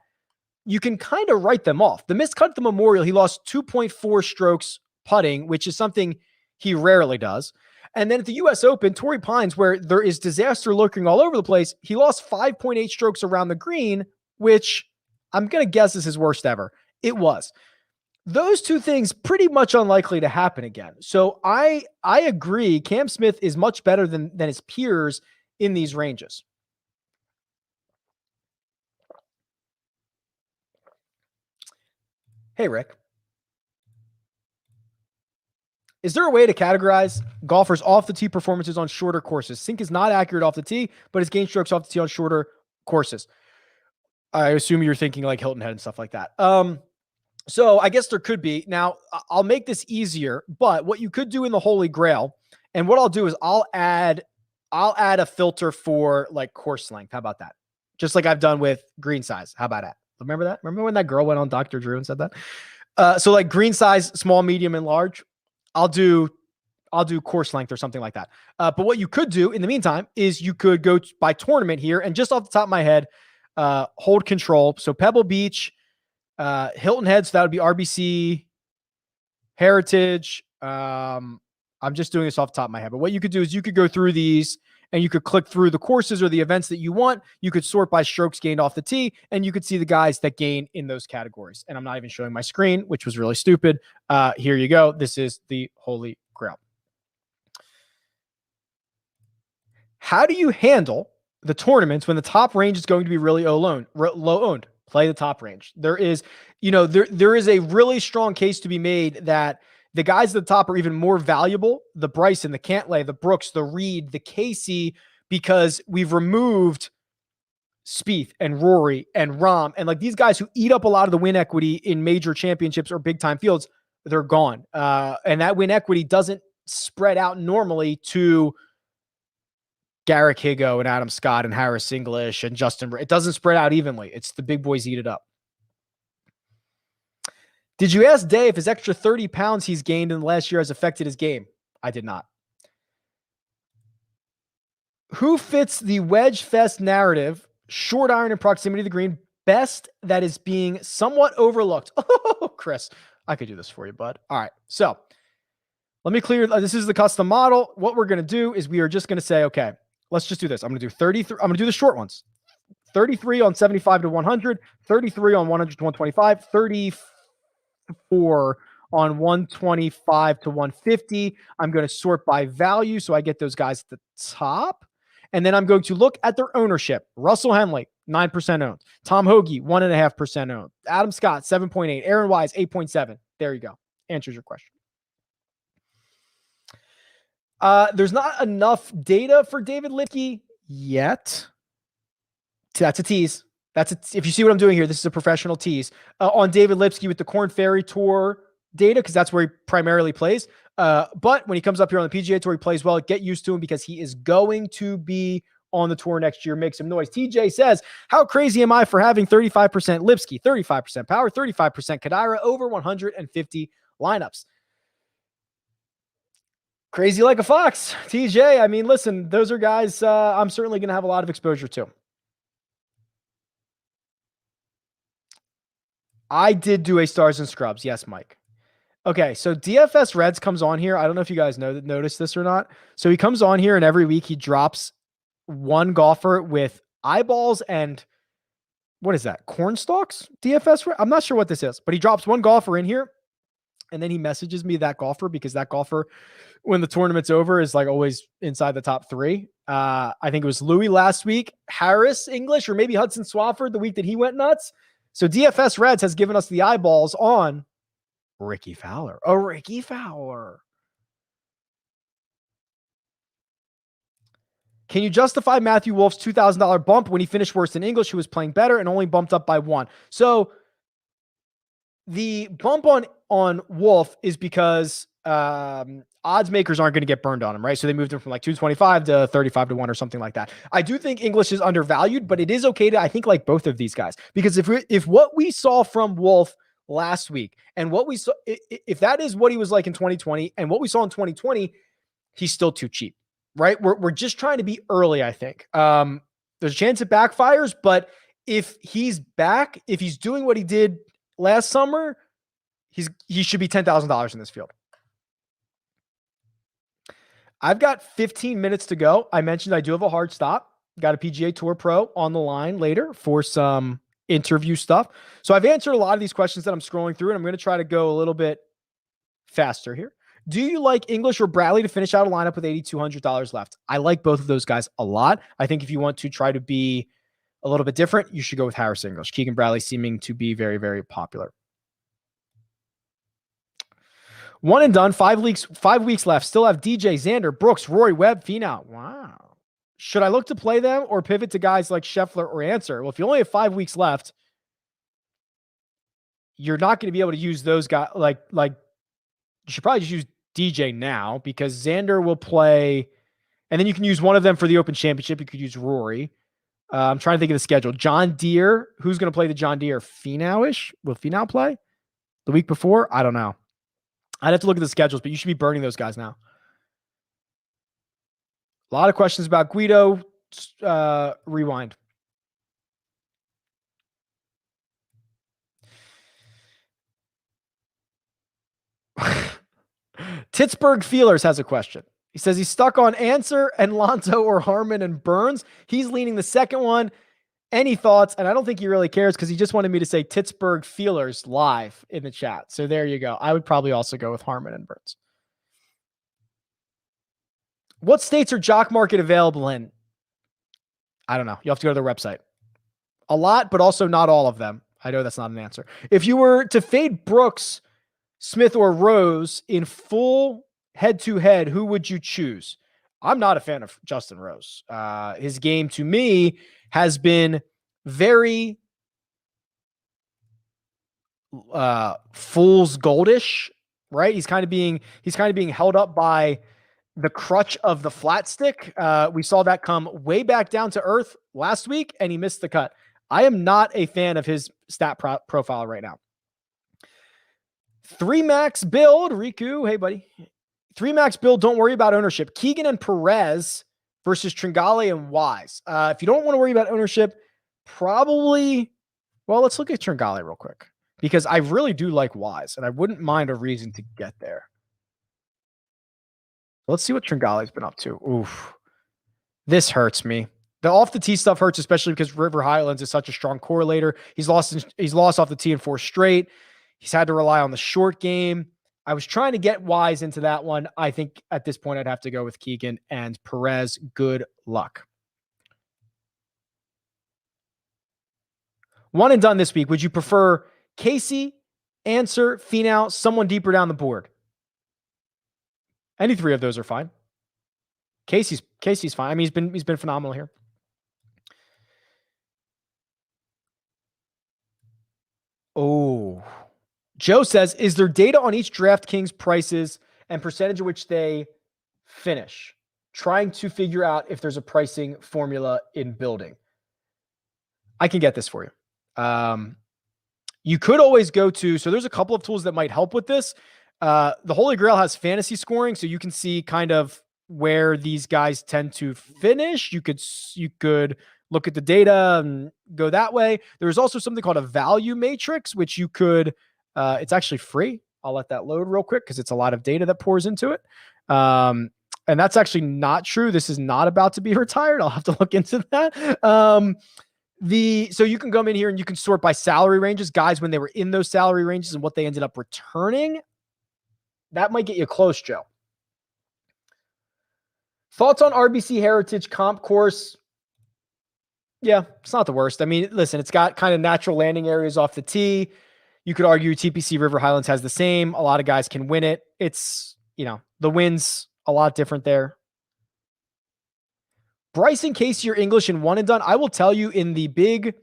you can kind of write them off. The missed cut at the Memorial, he lost 2.4 strokes putting, which is something he rarely does. And then at the U.S. Open, Torrey Pines, where there is disaster lurking all over the place, he lost 5.8 strokes around the green, which I'm going to guess is his worst ever. It was. Those 2 things pretty much unlikely to happen again. So I agree. Cam Smith is much better than his peers in these ranges. Hey, Rick. Is there a way to categorize golfers off the tee performances on shorter courses? Sink is not accurate off the tee, but his gain strokes off the tee on shorter courses. I assume you're thinking like Hilton Head and stuff like that. So I guess there could be. Now, I'll make this easier, but what you could do in the Holy Grail, and what I'll do is I'll add a filter for like course length. How about that? Just like I've done with green size. How about that? Remember that? Remember when that girl went on Dr. Drew and said that? So like green size, small, medium, and large. I'll do course length or something like that. But what you could do in the meantime is you could go by tournament here, and just off the top of my head, hold control. So Pebble Beach, Hilton Head, so that would be RBC, Heritage. I'm just doing this off the top of my head. But what you could do is you could go through these and you could click through the courses or the events that you want. You could sort by strokes gained off the tee, and you could see the guys that gain in those categories. And I'm not even showing my screen, which was really stupid. Here you go. This is the Holy Grail. How do you handle the tournaments when the top range is going to be really low owned? Play the top range. There is a really strong case to be made that the guys at the top are even more valuable. The Bryson, the Cantlay, the Brooks, the Reed, the Casey, because we've removed Spieth and Rory and Rahm, and like these guys who eat up a lot of the win equity in major championships or big time fields, they're gone. And that win equity doesn't spread out normally to Garrick Higo and Adam Scott and Harris English and Justin. It doesn't spread out evenly. It's the big boys eat it up. Did you ask Dave if his extra 30 pounds he's gained in the last year has affected his game? I did not. Who fits the Wedge Fest narrative, short iron in proximity to the green, best that is being somewhat overlooked? Oh, Chris, I could do this for you, bud. All right. So let me clear. This is the custom model. What we're going to do is we are just going to say, okay, let's just do this. I'm going to do 33. I'm going to do the short ones. 33 on 75 to 100, 33 on 100 to 125, 34 on 125 to 150. I'm going to sort by value so I get those guys at the top. And then I'm going to look at their ownership. Russell Henley, 9% owned. Tom Hoagie, 1.5% owned. Adam Scott, 7.8. Aaron Wise, 8.7. There you go. Answers your question. There's not enough data for David Lipke yet. That's a tease. If you see what I'm doing here, this is a professional tease on David Lipsky with the Korn Ferry Tour data, because that's where he primarily plays. But when he comes up here on the PGA Tour, he plays well. Get used to him because he is going to be on the tour next year. Make some noise. TJ says, how crazy am I for having 35% Lipsky, 35% Power, 35% Kadira, over 150 lineups? Crazy like a fox. TJ, I mean, listen, those are guys I'm certainly going to have a lot of exposure to. I did do a Stars and Scrubs. Yes, Mike. Okay, so DFS Reds comes on here. I don't know if you guys noticed this or not. So he comes on here, and every week he drops one golfer with eyeballs and what is that? Corn stalks? DFS? I'm not sure what this is, but he drops one golfer in here, and then he messages me that golfer, because that golfer, when the tournament's over, is like always inside the top 3. I think it was Louis last week, Harris English, or maybe Hudson Swafford the week that he went nuts. So DFS Reds has given us the eyeballs on Ricky Fowler. Oh, Ricky Fowler. Can you justify Matthew Wolf's $2,000 bump when he finished worse than English, who was playing better and only bumped up by 1? So the bump on Wolf is because odds makers aren't going to get burned on him, right? So they moved him from like 225 to 35 to 1 or something like that. I do think English is undervalued, but it is okay to, I think, like both of these guys, because if what we saw from Wolf last week and what we saw, if that is what he was like in 2020 and what we saw in 2020, he's still too cheap, right? We're just trying to be early, I think. There's a chance it backfires, but if he's back, if he's doing what he did last summer, he should be $10,000 in this field. I've got 15 minutes to go. I mentioned I do have a hard stop. Got a PGA Tour Pro on the line later for some interview stuff. So I've answered a lot of these questions that I'm scrolling through, and I'm going to try to go a little bit faster here. Do you like English or Bradley to finish out a lineup with $8,200 left? I like both of those guys a lot. I think if you want to try to be a little bit different, you should go with Harris English. Keegan Bradley seeming to be very, very popular. One and done, 5 weeks left. Still have DJ, Xander, Brooks, Rory, Webb, Finau. Wow. Should I look to play them or pivot to guys like Scheffler or Answer? Well, if you only have 5 weeks left, you're not going to be able to use those guys. Like you should probably just use DJ now, because Xander will play, and then you can use one of them for the Open Championship. You could use Rory. I'm trying to think of the schedule. John Deere. Who's going to play the John Deere? Finau-ish? Will Finau play the week before? I don't know. I'd have to look at the schedules, but you should be burning those guys now. A lot of questions about Guido. Rewind. Pittsburgh Feelers has a question. He says he's stuck on Answer and Lonzo or Harmon and Burns. He's leaning the second one. Any thoughts? And I don't think he really cares, because he just wanted me to say Pittsburgh Feelers live in the chat. So there you go. I would probably also go with Harmon and Burns. What states are Jock Market available in? I don't know. You have to go to their website. A lot, but also not all of them. I know that's not an answer. If you were to fade Brooks, Smith, or Rose in full head-to-head, who would you choose? I'm not a fan of Justin Rose. His game to me has been very fool's goldish, right? He's kind of being held up by the crutch of the flat stick. We saw that come way back down to earth last week, and he missed the cut. I am not a fan of his stat profile right now. 3 max build, Riku. Hey, buddy. 3 max build. Don't worry about ownership. Keegan and Perez versus Tringale and Wise. If you don't want to worry about ownership, probably, well, let's look at Tringale real quick, because I really do like Wise, and I wouldn't mind a reason to get there. Let's see what Tringale's been up to. Oof. This hurts me. The off the tee stuff hurts, especially because River Highlands is such a strong correlator. He's lost off the tee in 4 straight. He's had to rely on the short game. I was trying to get Wise into that one. I think at this point I'd have to go with Keegan and Perez. Good luck. One and done this week. Would you prefer Casey, Answer, Finau, someone deeper down the board? Any 3 of those are fine. Casey's fine. I mean, he's been phenomenal here. Oh, Joe says, is there data on each DraftKings prices and percentage of which they finish? Trying to figure out if there's a pricing formula in building. I can get this for you. You could always go to, so there's a couple of tools that might help with this. The Holy Grail has fantasy scoring, so you can see kind of where these guys tend to finish. You could look at the data and go that way. There's also something called a value matrix, which you could, it's actually free. I'll let that load real quick because it's a lot of data that pours into it. And that's actually not true. This is not about to be retired. I'll have to look into that. So you can come in here and you can sort by salary ranges, guys, when they were in those salary ranges and what they ended up returning. That might get you close, Joe. Thoughts on RBC Heritage comp course? Yeah, it's not the worst. I mean, listen, it's got kind of natural landing areas off the tee. You could argue TPC River Highlands has the same. A lot of guys can win it. It's, the wind's a lot different there. Bryson, Casey, or English in one and done. I will tell you in the big,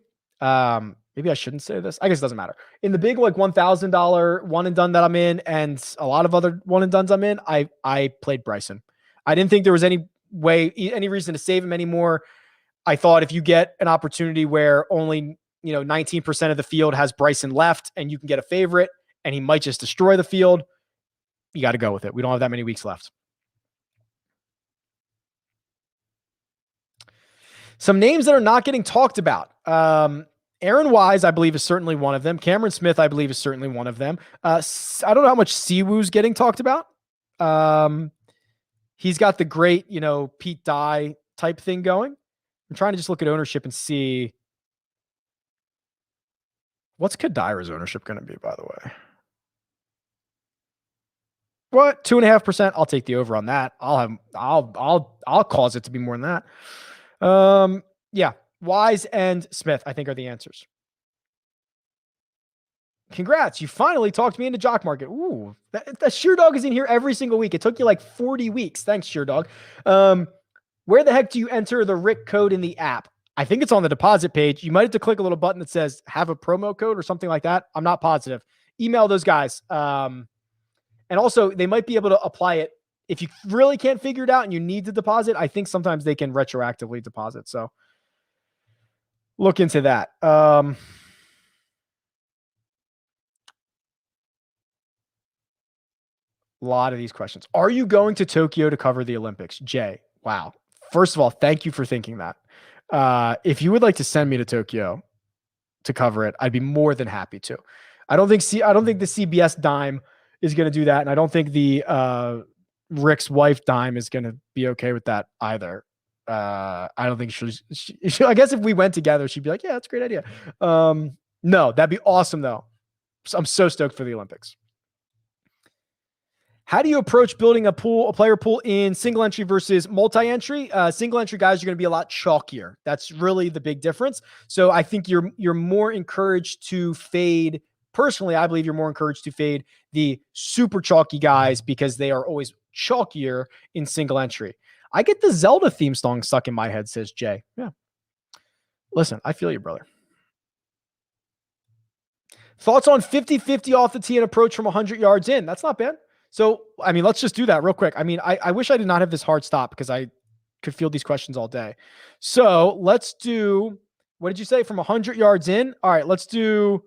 maybe I shouldn't say this. I guess it doesn't matter. In the big like $1,000 one and done that I'm in, and a lot of other one and dones I'm in, I played Bryson. I didn't think there was any reason to save him anymore. I thought if you get an opportunity where only 19% of the field has Bryson left, and you can get a favorite, and he might just destroy the field, you got to go with it. We don't have that many weeks left. Some names that are not getting talked about. Aaron Wise, I believe, is certainly one of them. Cameron Smith, I believe, is certainly one of them. I don't know how much Siwoo's getting talked about. He's got the great, Pete Dye type thing going. I'm trying to just look at ownership and see. What's Kadira's ownership going to be, by the way? What? 2.5%? I'll take the over on that. I'll cause it to be more than that. Yeah. Wise and Smith, I think, are the answers. Congrats. You finally talked me into Jock Market. Ooh, that Sheer Dog is in here every single week. It took you like 40 weeks. Thanks, Sheer Dog. Where the heck do you enter the Rick code in the app? I think it's on the deposit page. You might have to click a little button that says have a promo code or something like that. I'm not positive. Email those guys. And also, they might be able to apply it. If you really can't figure it out and you need to deposit, I think sometimes they can retroactively deposit. So look into that. A lot of these questions. Are you going to Tokyo to cover the Olympics? Jay, wow. First of all, thank you for thinking that. If you would like to send me to Tokyo to cover it, I'd be more than happy to. I don't think the CBS dime is going to do that. And I don't think the Rick's wife dime is going to be okay with that either. I don't think she, I guess if we went together, she'd be like, yeah, that's a great idea. No, that'd be awesome though. So I'm so stoked for the Olympics. How do you approach building a player pool in single entry versus multi-entry? Single entry guys are going to be a lot chalkier. That's really the big difference. So I think you're more encouraged to fade. Personally, I believe you're more encouraged to fade the super chalky guys because they are always chalkier in single entry. I get the Zelda theme song stuck in my head, says Jay. Yeah. Listen, I feel you, brother. Thoughts on 50-50 off the tee and approach from 100 yards in? That's not bad. So, I mean, let's just do that real quick. I mean, I wish I did not have this hard stop because I could field these questions all day. So let's do, what did you say? From 100 yards in? All right, let's do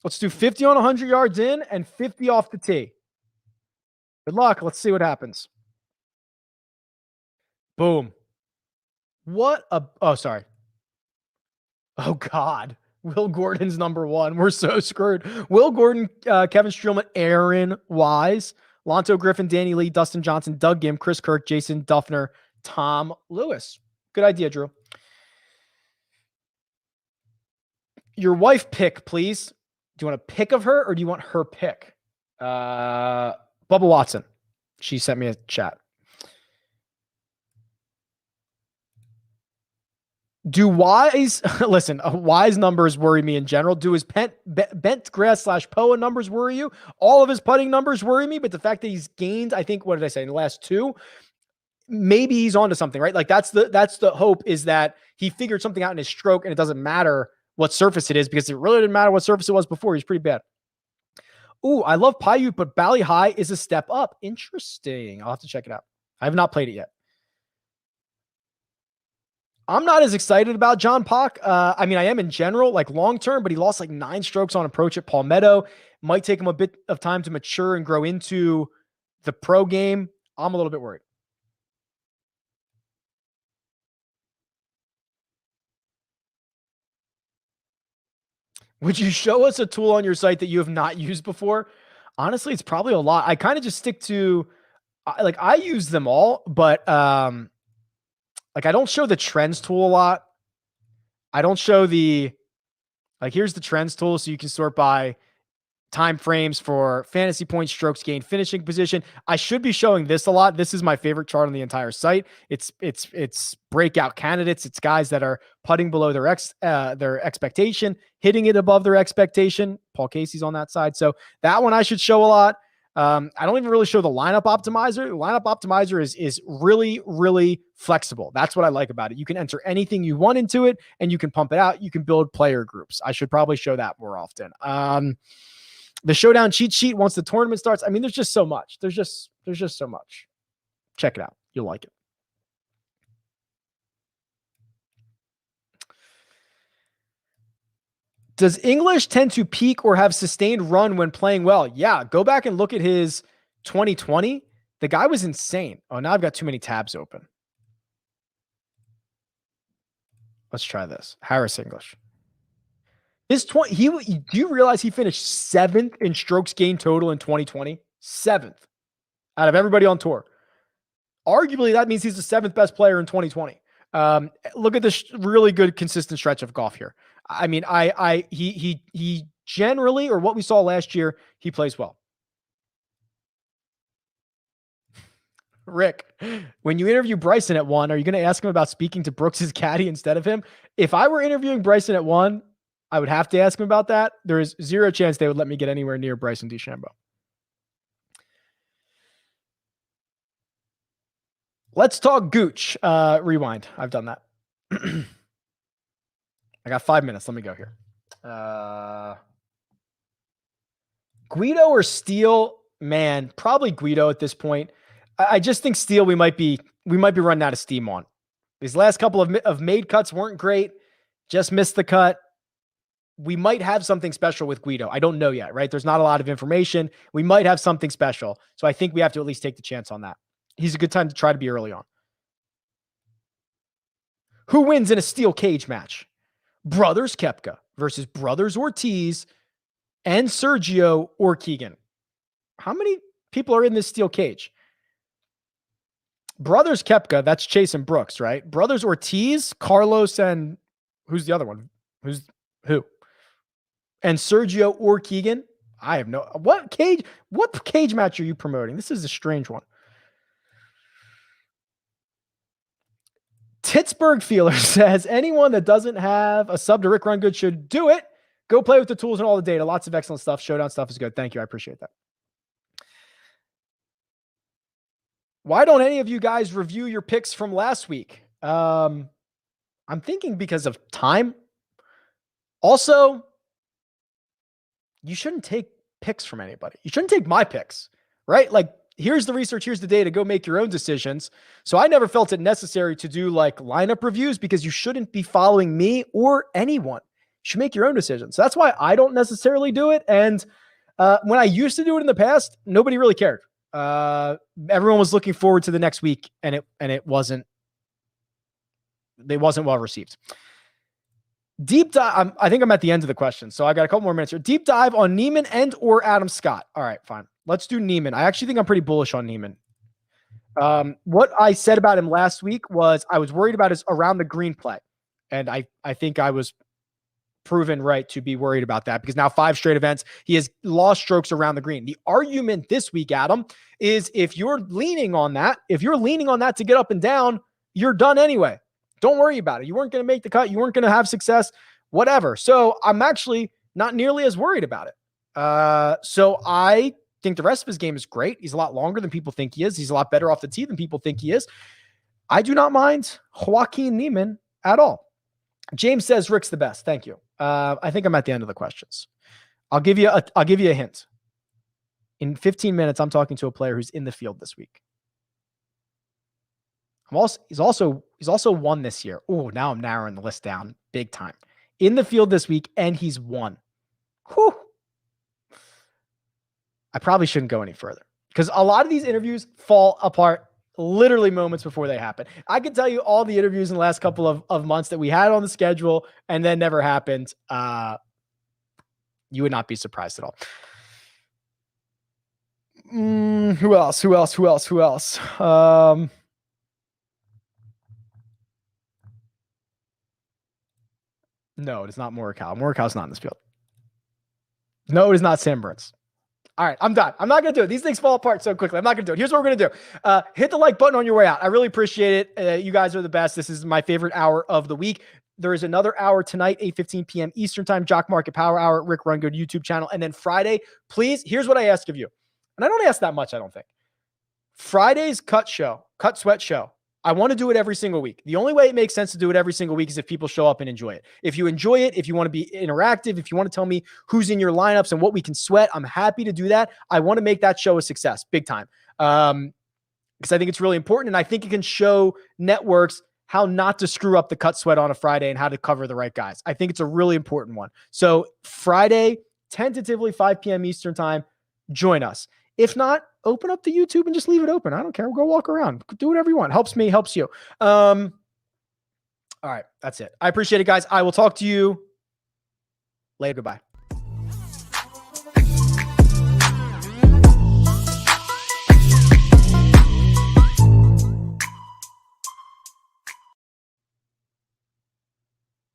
50 on 100 yards in and 50 off the tee. Good luck. Let's see what happens. Boom. Sorry. Oh, God. Will Gordon's number one. We're so screwed. Will Gordon, Kevin Streelman, Aaron Wise, Lonto Griffin, Danny Lee, Dustin Johnson, Doug Gim, Chris Kirk, Jason Duffner, Tom Lewis. Good idea, Drew. Your wife pick, please. Do you want a pick of her or do you want her pick? Bubba Watson. She sent me a chat. Do Wise, listen, Wise numbers worry me in general. Do his bent grass / POA numbers worry you? All of his putting numbers worry me, but the fact that he's gained, I think, what did I say, in the last two, maybe he's onto something, right? Like that's the hope, is that he figured something out in his stroke and it doesn't matter what surface it is, because it really didn't matter what surface it was before. He's pretty bad. Ooh, I love Paiute, but Bali High is a step up. Interesting. I'll have to check it out. I have not played it yet. I'm not as excited about John Pock. I mean, I am in general, like long-term, but he lost like 9 strokes on approach at Palmetto. Might take him a bit of time to mature and grow into the pro game. I'm a little bit worried. Would you show us a tool on your site that you have not used before? Honestly, it's probably a lot. I kind of just stick to, like, I use them all, but like, I don't show the trends tool a lot. I don't show here's the trends tool. So you can sort by time frames for fantasy points, strokes gained, finishing position. I should be showing this a lot. This is my favorite chart on the entire site. It's breakout candidates. It's guys that are putting below their expectation, hitting it above their expectation. Paul Casey's on that side. So that one I should show a lot. I don't even really show the lineup optimizer. The lineup optimizer is really, really flexible. That's what I like about it. You can enter anything you want into it and you can pump it out. You can build player groups. I should probably show that more often. The showdown cheat sheet once the tournament starts. I mean, there's just so much. There's just so much. Check it out. You'll like it. Does English tend to peak or have sustained run when playing well? Yeah, go back and look at his 2020. The guy was insane. Oh, now I've got too many tabs open. Let's try this. Harris English. His do you realize he finished 7th in strokes gained total in 2020? 7th out of everybody on tour. Arguably, that means he's the 7th best player in 2020. Look at this really good, consistent stretch of golf here. I mean, he generally, or what we saw last year, he plays well. Rick, when you interview Bryson at 1, are you going to ask him about speaking to Brooks's caddy instead of him? If I were interviewing Bryson at 1, I would have to ask him about that. There is 0 chance they would let me get anywhere near Bryson DeChambeau. Let's talk Gooch. Rewind. I've done that. I got 5 minutes. Let me go here. Guido or Steele? Man, probably Guido at this point. I just think Steele we might be running out of steam on. These last couple of made cuts weren't great. Just missed the cut. We might have something special with Guido. I don't know yet, right? There's not a lot of information. We might have something special. So I think we have to at least take the chance on that. He's a good time to try to be early on. Who wins in a steel cage match? Brothers Koepka versus Brothers Ortiz and Sergio or Keegan. How many people are in this steel cage? Brothers Koepka, that's Chase and Brooks, right? Brothers Ortiz, Carlos, and who's the other one? Who? And Sergio or Keegan? I have no... What cage match are you promoting? This is a strange one. Pittsburgh Feeler says, anyone that doesn't have a sub to Rick Run Good should do it. Go play with the tools and all the data. Lots of excellent stuff. Showdown stuff is good. Thank you. I appreciate that. Why don't any of you guys review your picks from last week? I'm thinking because of time. Also, you shouldn't take picks from anybody. You shouldn't take my picks, right? Like, here's the research, here's the data, go make your own decisions. So I never felt it necessary to do like lineup reviews because you shouldn't be following me or anyone. You should make your own decisions. So that's why I don't necessarily do it. And when I used to do it in the past, nobody really cared. Everyone was looking forward to the next week, and it wasn't well received. Deep dive. I think I'm at the end of the question, so I got a couple more minutes here. Deep dive on Neiman and or Adam Scott. All right, fine. Let's do Neiman. I actually think I'm pretty bullish on Neiman. What I said about him last week was I was worried about his around the green play, and I think I was proven right to be worried about that because now 5 straight events, he has lost strokes around the green. The argument this week, Adam, is if you're leaning on that to get up and down, you're done anyway. Don't worry about it. You weren't going to make the cut. You weren't going to have success, whatever. So I'm actually not nearly as worried about it. So I think the rest of his game is great. He's a lot longer than people think he is. He's a lot better off the tee than people think he is. I do not mind Joaquin Neiman at all. James says Rick's the best. Thank you. I think I'm at the end of the questions. I'll give you a hint. In 15 minutes, I'm talking to a player who's in the field this week. He's also won this year. Oh, now I'm narrowing the list down big time. In the field this week, and he's won. Whew. I probably shouldn't go any further because a lot of these interviews fall apart literally moments before they happen. I can tell you all the interviews in the last couple of months that we had on the schedule and then never happened. You would not be surprised at all. Who else? No, it is not Morikawa. Morikawa's not in this field. No, it is not Sam Burns. All right, I'm done. I'm not going to do it. These things fall apart so quickly. I'm not going to do it. Here's what we're going to do. Hit the like button on your way out. I really appreciate it. You guys are the best. This is my favorite hour of the week. There is another hour tonight, 8:15 p.m. Eastern time, Jock Market Power Hour, Rick Run Good YouTube channel. And then Friday, please, here's what I ask of you. And I don't ask that much, I don't think. Friday's cut sweat show. I want to do it every single week. The only way it makes sense to do it every single week is if people show up and enjoy it. If you enjoy it, if you want to be interactive, if you want to tell me who's in your lineups and what we can sweat, I'm happy to do that. I want to make that show a success, big time. Because I think it's really important. And I think it can show networks how not to screw up the cut sweat on a Friday and how to cover the right guys. I think it's a really important one. So Friday, tentatively 5 p.m. Eastern time, join us. If not, open up the YouTube and just leave it open. I don't care. We'll go walk around. Do whatever you want. Helps me, helps you. All right. That's it. I appreciate it, guys. I will talk to you later. Goodbye.